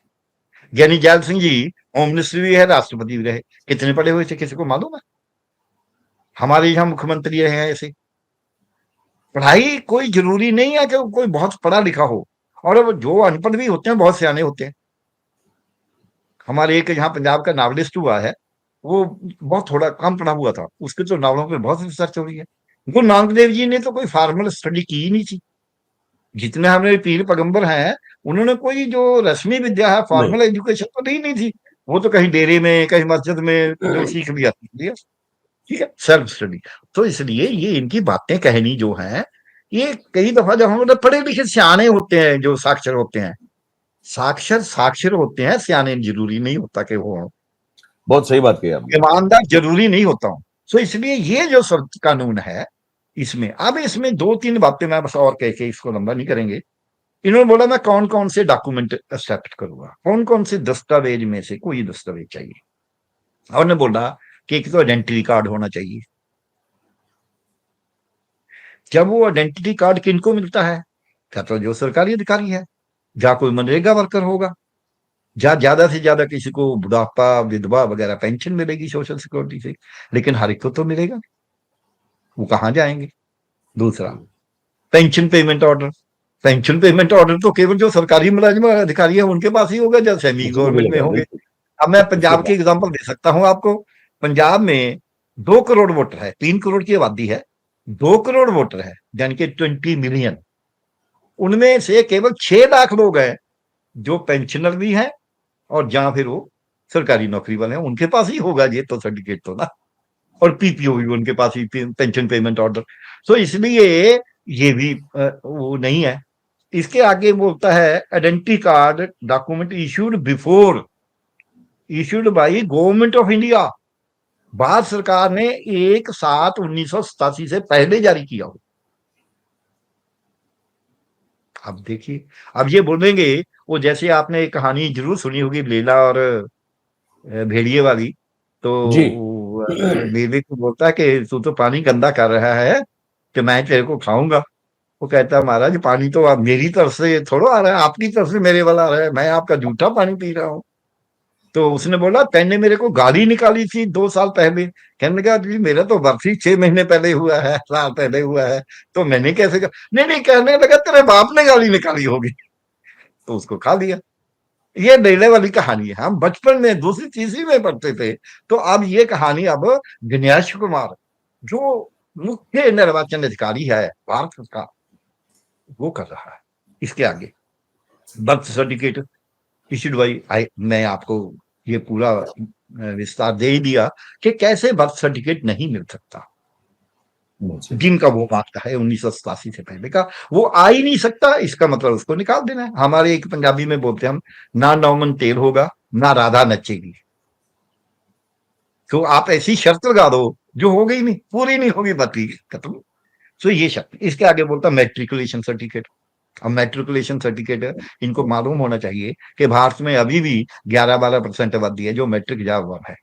ज्ञानी gel Singh ji home minister भी है, राष्ट्रपति भी रहे, कितने पढ़े हुए थे, किसी को मालूम है? हमारे यहाँ मुख्यमंत्री रहे हैं ऐसे। पढ़ाई कोई जरूरी नहीं है कि कोई बहुत पढ़ा लिखा हो, और अब जो अनपढ़ भी होते हैं बहुत सियाने होते हैं। हमारे एक यहाँ पंजाब का नावलिस्ट हुआ है, वो बहुत थोड़ा कम पढ़ा हुआ था, उसके तो नावलों पे बहुत रिसर्च हो रही है। गुरु नानक देव जी ने तो कोई फॉर्मल स्टडी की ही नहीं थी, जितने हमारे पीर पैगंबर हैं उन्होंने कोई जो रस्मी विद्या है, नहीं। फॉर्मल एजुकेशन तो दी नहीं थी। वो तो कहीं डेरे में, कहीं मस्जिद में जो सीख लिया सीख लिया, ठीक है, सेल्फ स्टडी। तो इसलिए ये इनकी बातें कहनी जो है, ये कई दफा जब हम लोग पढ़े लिखे सियाने होते हैं, जो साक्षर होते हैं, साक्षर साक्षर होते हैं, सियाने जरूरी नहीं होता कि वो हों, बहुत सही बात कही आपने। ईमानदार जरूरी नहीं होता हूं। सो इसलिए ये जो सब कानून है, इसमें अब इसमें दो तीन बातें मैं बस और कह के इसको लंबा नहीं करेंगे। इन्होंने बोला मैं कौन कौन से डॉक्यूमेंट एक्सेप्ट करूंगा, कौन कौन से दस्तावेज में से कोई दस्तावेज चाहिए। और ने बोला कि एक तो आइडेंटिटी कार्ड होना चाहिए। जब वो आइडेंटिटी कार्ड किनको मिलता है, क्या तो जो सरकारी अधिकारी है, या कोई मनरेगा वर्कर होगा, या ज्यादा से ज्यादा किसी को बुढ़ापा, विधवा वगैरह पेंशन मिलेगी सोशल सिक्योरिटी से, लेकिन हर एक को तो मिलेगा नहीं। वो कहाँ जाएंगे। दूसरा, pension payment order. Pension payment order तो केवल जो सरकारी मुलाजिम और अधिकारी है उनके पास ही होगा, जब सेमी किसी को गवर्नमेंट में मिलेगा होंगे। बिल्कुल। अब मैं किसके पंजाब की पास? एग्जांपल दे सकता हूं आपको। पंजाब में 2 करोड़ वोटर है, 3 करोड़ की आबादी है, 2 करोड़ वोटर है, यानी कि 20 मिलियन। उनमें से केवल 6 लाख लोग हैं जो पेंशनर भी हैं और या फिर वो सरकारी नौकरी वाले हैं। उनके पास ही होगा ये तो सर्टिफिकेट तो ना, और पीपीओ भी उनके पास ही, पेंशन पेमेंट ऑर्डर। तो इसलिए ये भी वो नहीं है। इसके आगे बोलता है identity card document issued by government of India. Bharat सरकार ने 1/7/1987 से पहले जारी किया हो। अब देखिए, अब ये बोलेंगे, वो जैसे आपने एक कहानी जरूर सुनी होगी लेला और भेड़िए वाली। तो जी। बेबी को बोलता है कि तू तो पानी गंदा कर रहा है, कि मैं तेरे को खाऊंगा। वो कहता है महाराज पानी तो आप मेरी तरफ से थोड़ा आ रहा है, आपकी तरफ से मेरे वाला आ रहा है, मैं आपका जूठा पानी पी रहा हूँ। तो उसने बोला तेने मेरे को गाली निकाली थी 2 साल पहले। कहने लगा जी मेरा तो बर्फी 6 महीने पहले हुआ है, साल पहले हुआ है, तो मैंने कैसे नहीं नहीं, कहने लगा तेरे बाप ने गाली निकाली होगी। तो उसको खा लिया। ये लेले वाली कहानी है, हम बचपन में दूसरी तीसरी में पढ़ते थे। तो अब ये कहानी अब गणेश कुमार, जो मुख्य निर्वाचन अधिकारी है भारत का, वो कर रहा है। इसके आगे बर्थ सर्टिफिकेट इश्यूड बाई, मैं आपको ये पूरा विस्तार दे ही दिया कि कैसे बर्थ सर्टिफिकेट नहीं मिल सकता। जिनका वो मांगता है 1987 से पहले का, वो आ ही नहीं सकता, इसका मतलब उसको निकाल देना है। हमारे एक पंजाबी में बोलते हैं हम, ना नौमन तेल होगा ना राधा नचेगी। तो आप ऐसी शर्त लगा दो जो हो गई नहीं, पूरी नहीं होगी, बाकी खत्म। तो ये शर्त। इसके आगे बोलता मैट्रिकुलेशन सर्टिफिकेट। अब मैट्रिकुलेशन सर्टिफिकेट इनको मालूम होना चाहिए कि भारत में अभी भी 11-12% आबादी है जो मैट्रिक जा हुआ है।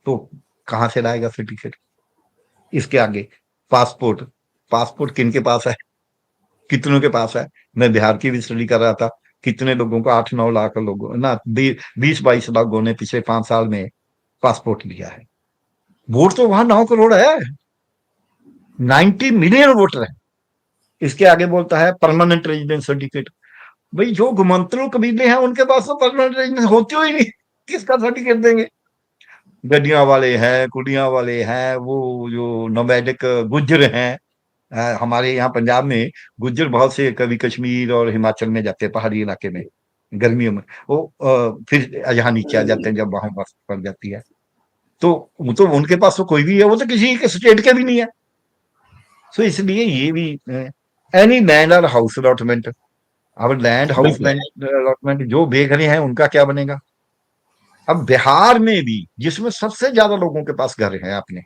तो कहां से लाएगा सर्टिफिकेट। इसके आगे पासपोर्ट। पासपोर्ट किन के पास है, कितनों के पास है। मैं बिहार की भी स्टडी कर रहा था, कितने लोगों को, 8-9 लाख लोगों ना 20-22 लोगों ने पिछले 5 साल में पासपोर्ट लिया है। वोट तो वहां 9 करोड़ है, 90 मिलियन वोटर है। इसके आगे बोलता है परमानेंट रेजिडेंस सर्टिफिकेट। भाई जो घुमंतरू कबीले हैं उनके पास तो परमानेंट रेजिडेंस होती ही नहीं, किसका सर्टिफिकेट देंगे। गड्डियां वाले हैं, कुड़ियां वाले हैं, वो जो नोमैडिक गुज्जर हैं, हमारे यहाँ पंजाब में गुज्जर बहुत से कभी कश्मीर और हिमाचल में जाते हैं, पहाड़ी इलाके में गर्मियों में। वो फिर यहाँ नीचे आ जाते हैं जब वहां बर्फ पड़ जाती है। तो वो तो उनके पास तो कोई भी है, वो तो किसी के स्टेट के भी नहीं है। सो इसलिए ये भी एनी लैंड और हाउस अलॉटमेंट, अब लैंड हाउस अलॉटमेंट जो बेच रहे हैं उनका क्या बनेगा। अब बिहार में भी, जिसमें सबसे ज्यादा लोगों के पास घर है अपने,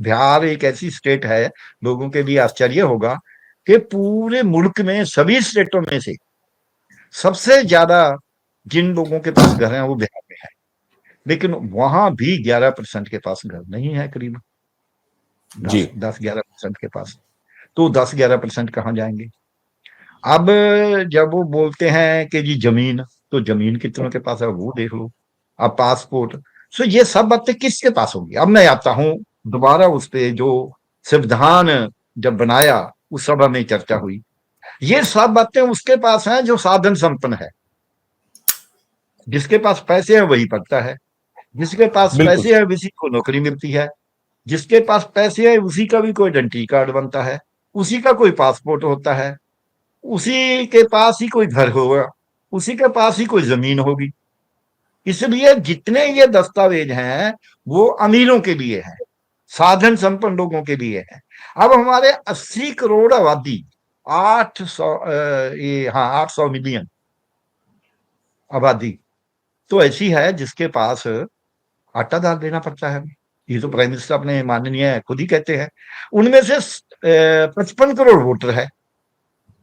बिहार एक ऐसी स्टेट है, लोगों के लिए आश्चर्य होगा कि पूरे मुल्क में सभी स्टेटों में से सबसे ज्यादा जिन लोगों के पास घर हैं वो बिहार में है। लेकिन वहां भी 11% के पास घर नहीं है, करीब 10-11% के पास। तो 10-11% कहाँ जाएंगे। अब जब वो बोलते हैं कि जी जमीन, तो जमीन कितनों के पास है वो देख लो। अब पासपोर्ट, सो ये सब बातें किसके पास होंगी। अब मैं आता हूं दोबारा उस पे, जो संविधान जब बनाया उस सभा में चर्चा हुई, ये सब बातें उसके पास हैं जो साधन संपन्न है। जिसके पास पैसे है वही पढ़ता है, जिसके पास बिल्कुल। पैसे है उसी को नौकरी मिलती है, जिसके पास पैसे है उसी का भी कोई आइडेंटिटी कार्ड बनता है, उसी का कोई पासपोर्ट होता है, उसी के पास ही कोई घर होगा, उसी के पास ही कोई जमीन होगी। इसलिए जितने ये दस्तावेज हैं वो अमीरों के लिए हैं, साधन संपन्न लोगों के लिए है। अब हमारे 80 करोड़ आबादी, 800 ये हाँ 800 मिलियन आबादी तो ऐसी है जिसके पास आटा दाल देना पड़ता है। ये तो प्राइम मिनिस्टर अपने माननीय खुद ही कहते हैं। उनमें से 55 करोड़ वोटर है।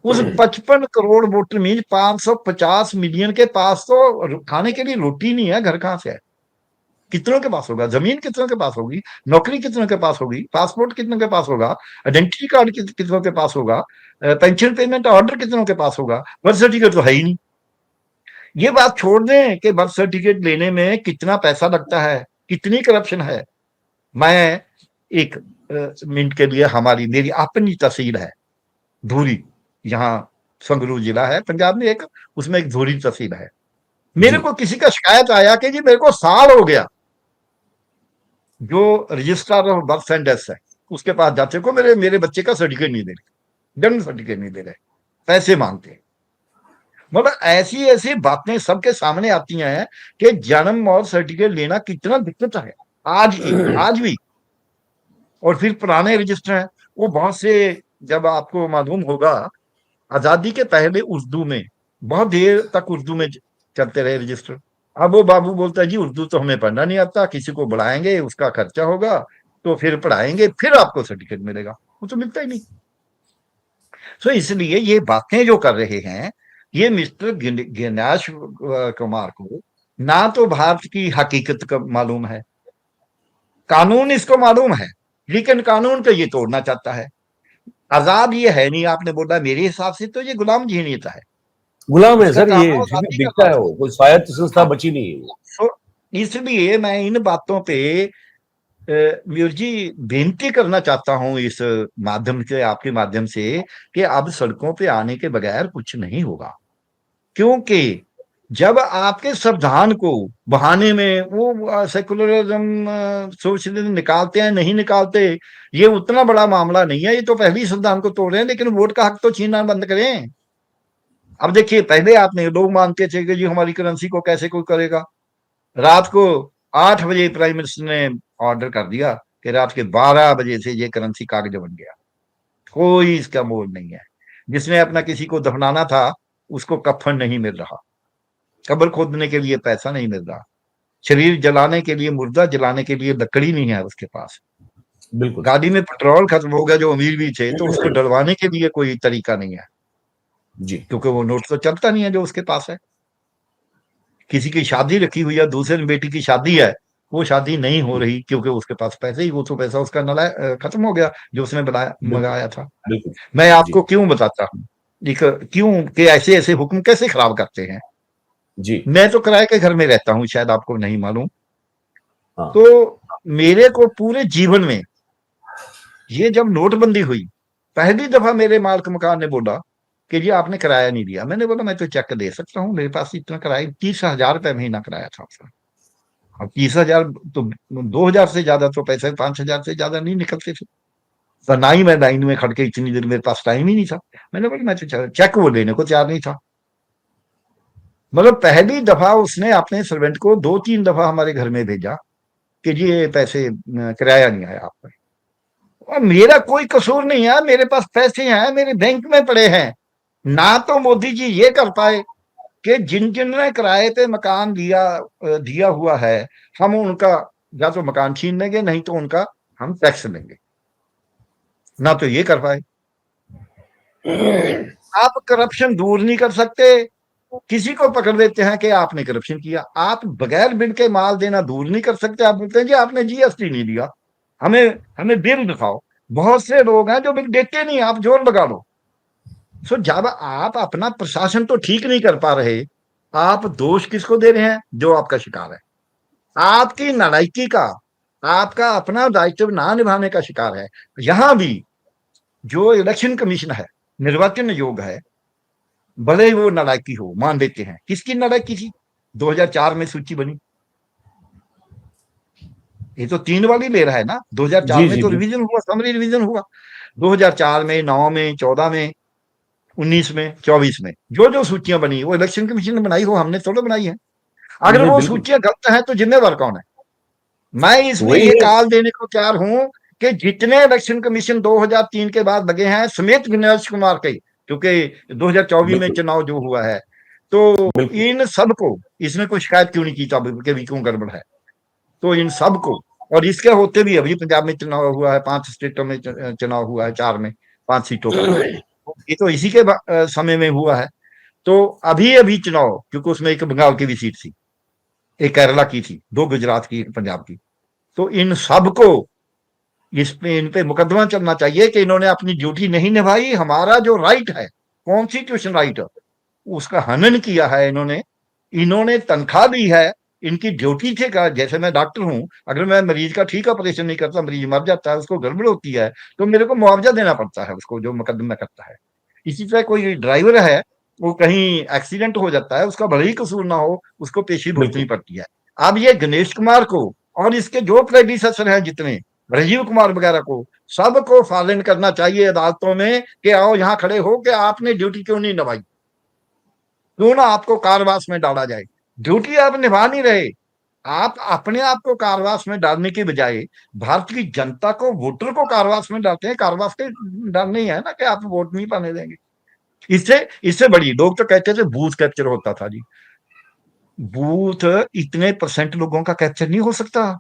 उस 55 करोड़ वोटर मीन 550 मिलियन के पास तो खाने के लिए रोटी नहीं है, घर कहां से है? कितनों के पास होगा? जमीन कितनों के पास होगी? नौकरी कितनों के पास होगी? पासपोर्ट कितनों के पास होगा? आइडेंटिटी कार्ड कितनों के पास होगा? पेंशन पेमेंट ऑर्डर कितनों के पास होगा? बर्थ सर्टिफिकेट तो है ही नहीं। ये बात छोड़ दें कि बर्थ सर्टिफिकेट लेने में कितना पैसा लगता है, कितनी करप्शन है। मैं एक मिनट के लिए मेरी अपनी तहसील है धूरी, यहाँ संगरूर जिला है पंजाब में, एक उसमें एक धूरी तहसील है। मेरे को किसी का शिकायत आया कि जी मेरे को साल हो गया, जो registrar of birth and death है उसके पास जाते को मेरे बच्चे का सर्टिफिकेट नहीं दे रहे, जन्म सर्टिफिकेट नहीं दे रहे, पैसे मांगते हैं। मतलब ऐसी ऐसी बातें सबके सामने आती हैं कि जन्म और सर्टिफिकेट लेना कितना दिक्कत है आज भी। और फिर पुराने रजिस्टर हैं वो बहुत से, जब आपको मालूम होगा आजादी के पहले उर्दू में बहुत देर तक उर्दू में चलते रहे रजिस्टर। अब वो बाबू बोलता है जी उर्दू तो हमें पढ़ना नहीं आता, किसी को बुलाएंगे उसका खर्चा होगा तो फिर पढ़ाएंगे फिर आपको सर्टिफिकेट मिलेगा, वो तो मिलता ही नहीं। तो इसलिए ये बातें जो कर रहे हैं ये मिस्टर गिनाश कुमार को ना तो भारत की हकीकत का मालूम है, कानून इसको मालूम है, लेकिन कानून को ये तोड़ना चाहता है। आजाद ये है नहीं, आपने बोला मेरे हिसाब से तो ये गुलाम जीनीता है, गुलाम है इसका सर, काम ये है जिसे आजादी का दिखता है राज। वो कोई स्वायत्त संस्था हाँ, बची नहीं है वो। तो इसलिए मैं इन बातों पे म्यूर जी बेनती करना चाहता हूं इस माध्यम से, आपके माध्यम से, कि अब सड़कों पे आने के बगैर कुछ नहीं होगा। क्योंकि जब आपके संविधान को बहाने में वो सेकुलरिज्म सोशलिज्म निकालते हैं नहीं निकालते, ये उतना बड़ा मामला नहीं है। ये तो पहले ही संविधान को तोड़ रहे हैं, लेकिन वोट का हक तो छीनना बंद करें। अब देखिए पहले आपने लोग मानते थे कि जी हमारी करेंसी को कैसे कोई करेगा। रात को 8 बजे प्राइम मिनिस्टर ने ऑर्डर कर दिया कि रात के 12 बजे से ये करेंसी कागज बन गया, कोई इसका मोल नहीं है। जिसने अपना किसी को दफनाना था उसको कफन नहीं मिल रहा, कब्र खोदने के लिए पैसा नहीं मिल रहा, शरीर जलाने के लिए, मुर्दा जलाने के लिए लकड़ी नहीं है उसके पास, बिल्कुल गाड़ी में पेट्रोल खत्म हो गया जो अमीर भी थे तो उसको डलवाने के लिए कोई तरीका नहीं है, जी। क्योंकि वो नोट तो चलता नहीं है जो उसके पास है। किसी की शादी रखी हुई है, दूसरे बेटी की शादी है, वो शादी नहीं हो रही क्योंकि उसके पास पैसे ही, वो तो पैसा उसका खत्म हो गया जो उसने बनाया बिल्कुल मंगाया था। बिल्कुल। मैं जी आपको क्यों बताता हूँ क्यों कि ऐसे ऐसे हुक्म कैसे खराब करते हैं। जी। मैं तो किराए के घर में रहता हूँ, शायद आपको नहीं मालूम। हाँ तो मेरे को पूरे जीवन में ये जब नोटबंदी हुई पहली दफा मेरे मालिक मकान ने बोला कि जी आपने किराया नहीं दिया। मैंने बोला मैं तो चेक दे सकता हूँ, मेरे पास इतना किराया 30,000 रुपये महीना किराया था उसका। अब 30,000 तो 2,000 से ज्यादा तो पैसे 5,000 से ज्यादा नहीं निकलते थे, तो ना ही मैं लाइन में खड़ के इतनी देर, मेरे पास टाइम ही नहीं था। मैंने बोला मैं तो चेक वो लेने को तैयार नहीं था। मतलब पहली दफा उसने अपने सर्वेंट को 2-3 दफा हमारे घर में भेजा कि जी ये पैसे किराया नहीं आया आपका। और मेरा कोई कसूर नहीं है, मेरे पास पैसे हैं, मेरे बैंक में पड़े हैं। ना तो मोदी जी ये कर पाए कि जिन जिन ने किराए पे मकान दिया हुआ है हम उनका या तो मकान छीन लेंगे नहीं तो उनका हम टैक्स लेंगे, ना तो ये कर पाए। आप करप्शन दूर नहीं कर सकते, किसी को पकड़ देते हैं कि आपने करप्शन किया। आप बगैर बिल के माल देना दूर नहीं कर सकते, आप बोलते हैं जी आपने जीएसटी नहीं दिया, हमें हमें बिल दिखाओ। बहुत से लोग हैं जो बिल देते नहीं, आप जोर लगा लो। सो जब आप अपना प्रशासन तो ठीक नहीं कर पा रहे, आप दोष किसको दे रहे हैं? जो आपका शिकार है, आपकी नालायकी का, आपका अपना दायित्व ना निभाने का शिकार है। यहां भी जो इलेक्शन कमीशन है, निर्वाचन आयोग है, भले ही वो नालायकी हो मान लेते हैं। किसकी नालायकी थी? 2004 में सूची बनी, ये तो 3 वाली ले रहा है ना। 2004 जी में जी तो बिल्कुल। रिवीजन हुआ, समरी रिवीजन हुआ 2004 में, 9 में, 14 में, 19 में, 24 में जो जो सूचियां बनी वो इलेक्शन कमीशन ने बनाई हो, हमने थोड़ा बनाई है। अगर वो बिल्कुल सूचियां गलत हैं तो जिम्मेवार कौन है? मैं इसमें वही ये है। काल देने को तैयार हूं कि जितने इलेक्शन कमीशन 2003 के बाद लगे हैं समेत गणेश कुमार के, क्योंकि 2024 में बिल्कुल चुनाव जो हुआ है, तो बिल्कुल इन सबको, इसमें कोई शिकायत क्यों नहीं की तब कि भी क्यों गड़बड़ है, तो इन सबको, और इसके होते भी अभी पंजाब में चुनाव हुआ है, 5 स्टेटों में चुनाव हुआ है, 4 में 5 सीटों का, ये तो इसी के समय में हुआ है। तो अभी अभी चुनाव, क्योंकि उसमें एक बंगाल की भी सीट थी, एक केरला की थी, 2 गुजरात की, एक पंजाब की, तो इन सबको इस पे, इन पे मुकदमा चलना चाहिए कि इन्होंने अपनी ड्यूटी नहीं निभाई, हमारा जो राइट है, कॉन्स्टिट्यूशन राइट, उसका हनन किया है इन्होंने। इन्होंने तनख्वाह दी है, इनकी ड्यूटी थी का, जैसे मैं डॉक्टर हूं, अगर मैं मरीज का ठीक ऑपरेशन नहीं करता, मरीज मर जाता है, उसको गड़बड़ होती है, तो मेरे को मुआवजा देना पड़ता है उसको, जो मुकदमा करता है। इसी तरह कोई ड्राइवर है, वो कहीं एक्सीडेंट हो जाता है, उसका भले ही कसूर ना हो, उसको पेशी भुगतनी बिल्कुल पड़ती है। अब ये गणेश कुमार को और इसके जो प्रेडिसेसर हैं जितने, राजीव कुमार वगैरह को, सबको फालन करना चाहिए अदालतों में कि आओ यहां खड़े हो कि आपने ड्यूटी क्यों नहीं निभाई, क्यों ना आपको कारावास में डाला जाए। ड्यूटी आप निभा नहीं रहे, आप अपने आप को कारावास में डालने की बजाय भारत की जनता को, वोटर को कारावास में डालते हैं। कारावास के डालने ही है ना कि आप वोट नहीं पाने देंगे। इससे इससे बड़ी, लोग तो कहते थे बूथ कैप्चर होता था जी, बूथ इतने परसेंट लोगों का कैप्चर नहीं हो सकता।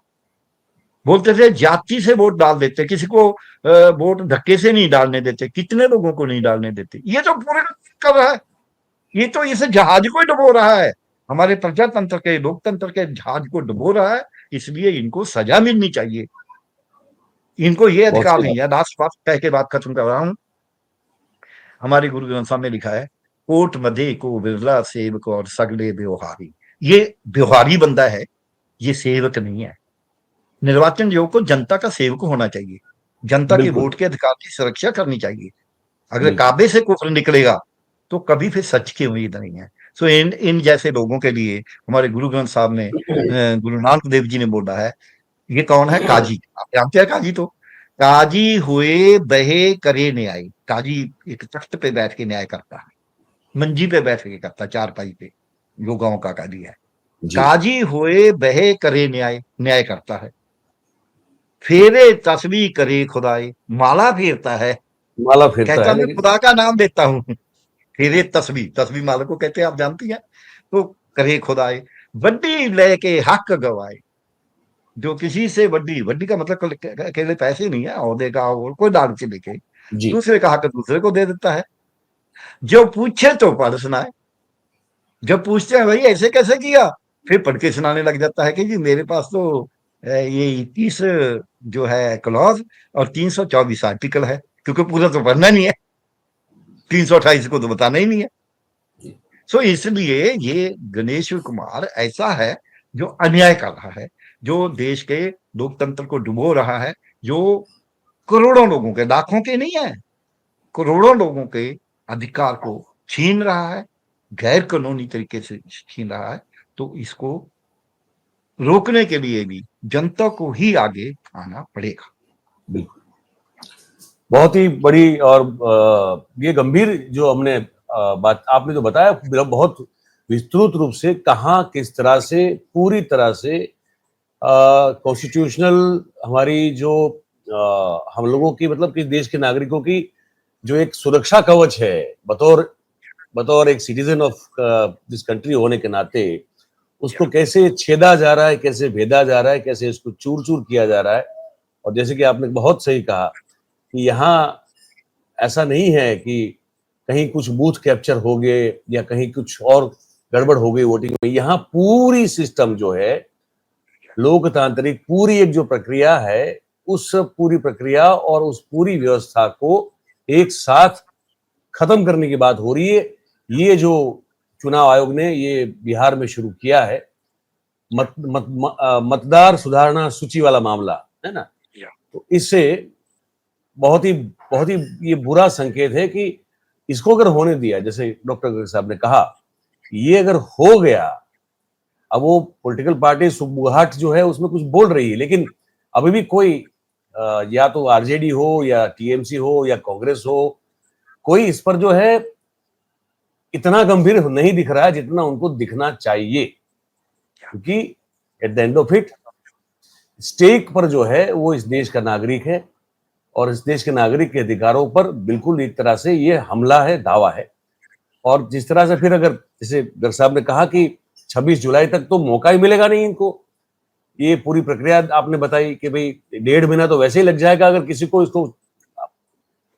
बोलते थे जाति से वोट डाल देते, किसी को वोट धक्के से नहीं डालने देते, कितने लोगों को नहीं डालने देते। ये तो पूरे कर रहा है, ये तो इस जहाज को डुबो रहा है, हमारे प्रजातंत्र के, लोकतंत्र के जहाज को डुबो रहा है। इसलिए इनको सजा मिलनी चाहिए, इनको ये बहुत अधिकार सही नहीं बात। है। लास्ट बात कह के बात खत्म कर रहा हूं। हमारे गुरु ग्रंथ साहब में लिखा है, कोट मधे को बिरला सेवक और सगले व्यवहारी। ये व्यवहारी बंदा है, ये सेवक नहीं है। निर्वाचन आयोग को जनता का सेवक होना चाहिए, जनता के बिल्कुल वोट के अधिकार की सुरक्षा करनी चाहिए। अगर बिल्कुल काबे से कुफर निकलेगा तो कभी फिर सच की उम्मीद नहीं है। सो इन इन जैसे लोगों के लिए हमारे गुरु ग्रंथ साहब ने, गुरु नानक देव जी ने बोला है, ये कौन है? काजी। आप जानते हैं काजी? तो काजी हुए बहे करे न्याय। काजी एक तख्त पे बैठ के न्याय करता है, मंजी पे बैठ के करता है, चारपाई पे, जो गांव का काजी है। जी। काजी हुए बहे करे न्याय, न्याय करता है। फेरे तस्बी करे खुदाई, माला फेरता है, माला फिरता कहता है मैं लेकिन। खुदा का नाम लेता हूं। फिर तस्बी, तस्बी माला को कहते हैं, आप जानती हैं? तो करे खुदाई, वड्डी लेके हक गवाए। जो किसी से वड्डी, वड्डी का मतलब अकेले पैसे नहीं है, ओहदे का और कोई लालच लेके जी दूसरे का हक दूसरे को दे देता है। जो पूछे तो पढ़ सुनाए, जब पूछते हैं भाई ऐसे कैसे किया, फिर पढ़ के सुनाने लग जाता है कि जी मेरे पास तो ये 21 जो है क्लॉज और 324 आर्टिकल है, क्योंकि पूरा तो पढ़ना नहीं है, 328 को तो बताना ही नहीं है। सो इसलिए ये गणेश कुमार ऐसा है जो अन्याय कर रहा है, जो देश के लोकतंत्र को डुबो रहा है, जो करोड़ों लोगों के, लाखों के नहीं है, करोड़ों लोगों के अधिकार को छीन रहा है, गैर कानूनी तरीके से छीन रहा है। तो इसको रोकने के लिए भी जनता को ही आगे आना पड़ेगा। बिल्कुल। बहुत ही बड़ी और ये गंभीर जो हमने बात आपने जो बताया, बहुत विस्तृत रूप से कहाँ किस तरह से पूरी तरह से कॉन्स्टिट्यूशनल हमारी जो हम लोगों की, मतलब कि देश के नागरिकों की जो एक सुरक्षा कवच है, बतौर बतौर एक सिटीजन ऑफ दिस कंट्री होने के नाते, उसको कैसे छेदा जा रहा है, कैसे भेदा जा रहा है, कैसे इसको चूर चूर किया जा रहा है। और जैसे कि आपने बहुत सही कहा कि यहाँ ऐसा नहीं है कि कहीं कुछ बूथ कैप्चर हो गए या कहीं कुछ और गड़बड़ हो गई वोटिंग में। यहाँ पूरी सिस्टम जो है, लोकतांत्रिक पूरी एक जो प्रक्रिया है, उस पूरी प्रक्रिया और उस पूरी व्यवस्था को एक साथ खत्म करने की बात हो रही है। ये जो चुनाव आयोग ने ये बिहार में शुरू किया है, मतदार सुधारणा सूची वाला मामला है ना, तो इससे बहुत ही ये बुरा संकेत है कि इसको अगर होने दिया, जैसे डॉक्टर गर्ग साहब ने कहा, ये अगर हो गया, अब वो पॉलिटिकल पार्टी सुबुगाहट जो है उसमें कुछ बोल रही है, लेकिन अभी भी कोई या तो आरजेडी हो या टीएमसी हो या कांग्रेस हो, कोई इस पर जो है इतना गंभीर नहीं दिख रहा है जितना उनको दिखना चाहिए। क्योंकि at the end of it stake पर जो है वो इस देश का नागरिक है और इस देश के नागरिक के अधिकारों पर बिल्कुल एक तरह से ये हमला है, दावा है। और जिस तरह से फिर अगर जैसे गर्ग साहब ने कहा कि 26 जुलाई तक तो मौका ही मिलेगा नहीं इनको, ये पूरी प्रक्रिया आपने बताई कि भाई 1.5 महीना तो वैसे ही लग जाएगा अगर किसी को इसको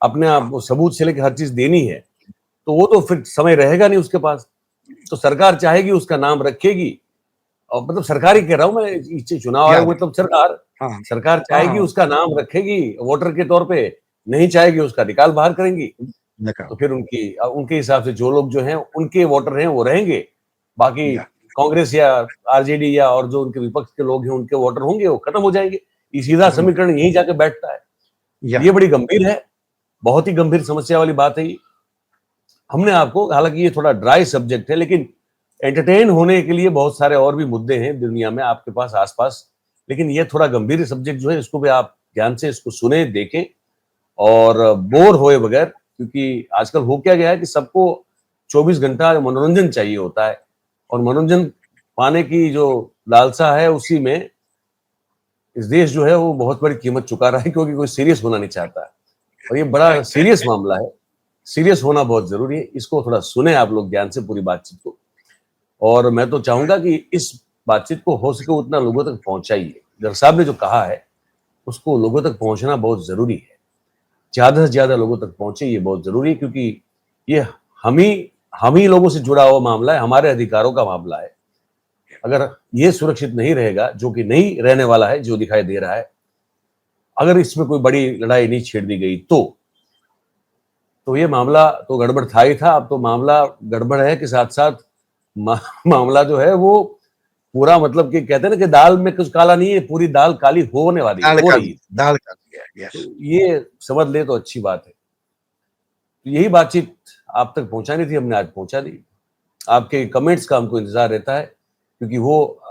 अपने आप सबूत से लेकर हर चीज देनी है, तो वो तो फिर समय रहेगा नहीं उसके पास। तो सरकार चाहेगी उसका नाम रखेगी, और मतलब सरकार ही कह रहा हूं मैं, इससे चुनाव आयोग मतलब सरकार हाँ सरकार चाहेगी उसका नाम रखेगी वोटर के तौर पे, नहीं चाहेगी उसका निकाल बाहर करेंगी। तो फिर उनके हिसाब से जो लोग जो हैं उनके वोटर हैं वो रहेंगे, बाकी कांग्रेस या आरजेडी या और जो उनके विपक्ष के लोग हैं उनके वोटर होंगे वो खत्म हो जाएंगे। ये सीधा समीकरण यही जाके बैठता है। ये बड़ी गंभीर है, बहुत ही गंभीर समस्या वाली बात है। हमने आपको, हालांकि ये थोड़ा ड्राई सब्जेक्ट है, लेकिन एंटरटेन होने के लिए बहुत सारे और भी मुद्दे हैं दुनिया में आपके पास आसपास, लेकिन ये थोड़ा गंभीर सब्जेक्ट जो है इसको भी आप ध्यान से इसको सुने, देखें और बोर होए बगैर, क्योंकि आजकल हो क्या गया है कि सबको 24 घंटा मनोरंजन चाहिए होता है और मनोरंजन पाने की जो लालसा है उसी में इस देश जो है वो बहुत बड़ी कीमत चुका रहा है, क्योंकि कोई सीरियस होना नहीं चाहता और ये बड़ा सीरियस मामला है। सीरियस होना बहुत जरूरी है, इसको थोड़ा सुने आप लोग ध्यान से पूरी बातचीत को। और मैं तो चाहूंगा कि इस बातचीत को हो सके उतना लोगों तक पहुंचाइए। गर्ग साहब ने जो कहा है उसको लोगों तक पहुंचना बहुत जरूरी है, ज्यादा से ज्यादा लोगों तक पहुंचे, ये बहुत जरूरी है, क्योंकि ये हम ही लोगों से जुड़ा हुआ मामला है, हमारे अधिकारों का मामला है। अगर ये सुरक्षित नहीं रहेगा, जो कि नहीं रहने वाला है, जो दिखाई दे रहा है, अगर इसमें कोई बड़ी लड़ाई नहीं छेड़ दी गई तो ये मामला तो गड़बड़ था ही था, अब तो मामला गड़बड़ है कि साथ साथ मामला जो है वो पूरा, मतलब कि कहते हैं ना कि दाल में कुछ काला नहीं है, पूरी दाल काली होने वाली हो रही है। दाल काली है, तो ये समझ ले तो अच्छी बात है। तो यही बातचीत आप तक पहुंचानी थी, हमने आज पहुंचा दी। आपके कमेंट्स का हमको इंतजार रहता है, क्योंकि वो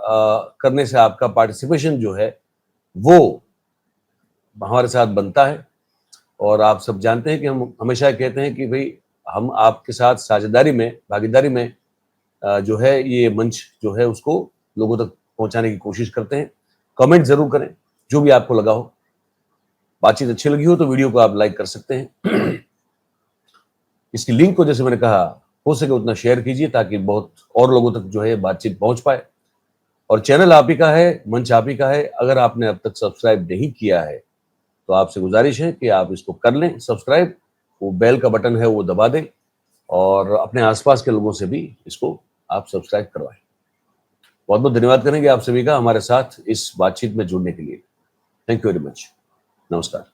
करने से आपका पार्टिसिपेशन जो है वो हमारे साथ बनता है। और आप सब जानते हैं कि हम हमेशा कहते हैं कि भाई हम आपके साथ साझेदारी में, भागीदारी में जो है ये मंच जो है उसको लोगों तक पहुंचाने की कोशिश करते हैं। कमेंट जरूर करें जो भी आपको लगा हो। बातचीत अच्छी लगी हो तो वीडियो को आप लाइक कर सकते हैं। इसकी लिंक को, जैसे मैंने कहा, हो सके उतना शेयर कीजिए ताकि बहुत और लोगों तक जो है बातचीत पहुंच पाए। और चैनल आप ही का है, मंच आप ही का है। अगर आपने अब तक सब्सक्राइब नहीं किया है तो आपसे गुजारिश है कि आप इसको कर लें सब्सक्राइब, वो बेल का बटन है वो दबा दें और अपने आसपास के लोगों से भी इसको आप सब्सक्राइब करवाएं। बहुत बहुत धन्यवाद करेंगे आप सभी का हमारे साथ इस बातचीत में जुड़ने के लिए। Thank you very much. नमस्कार।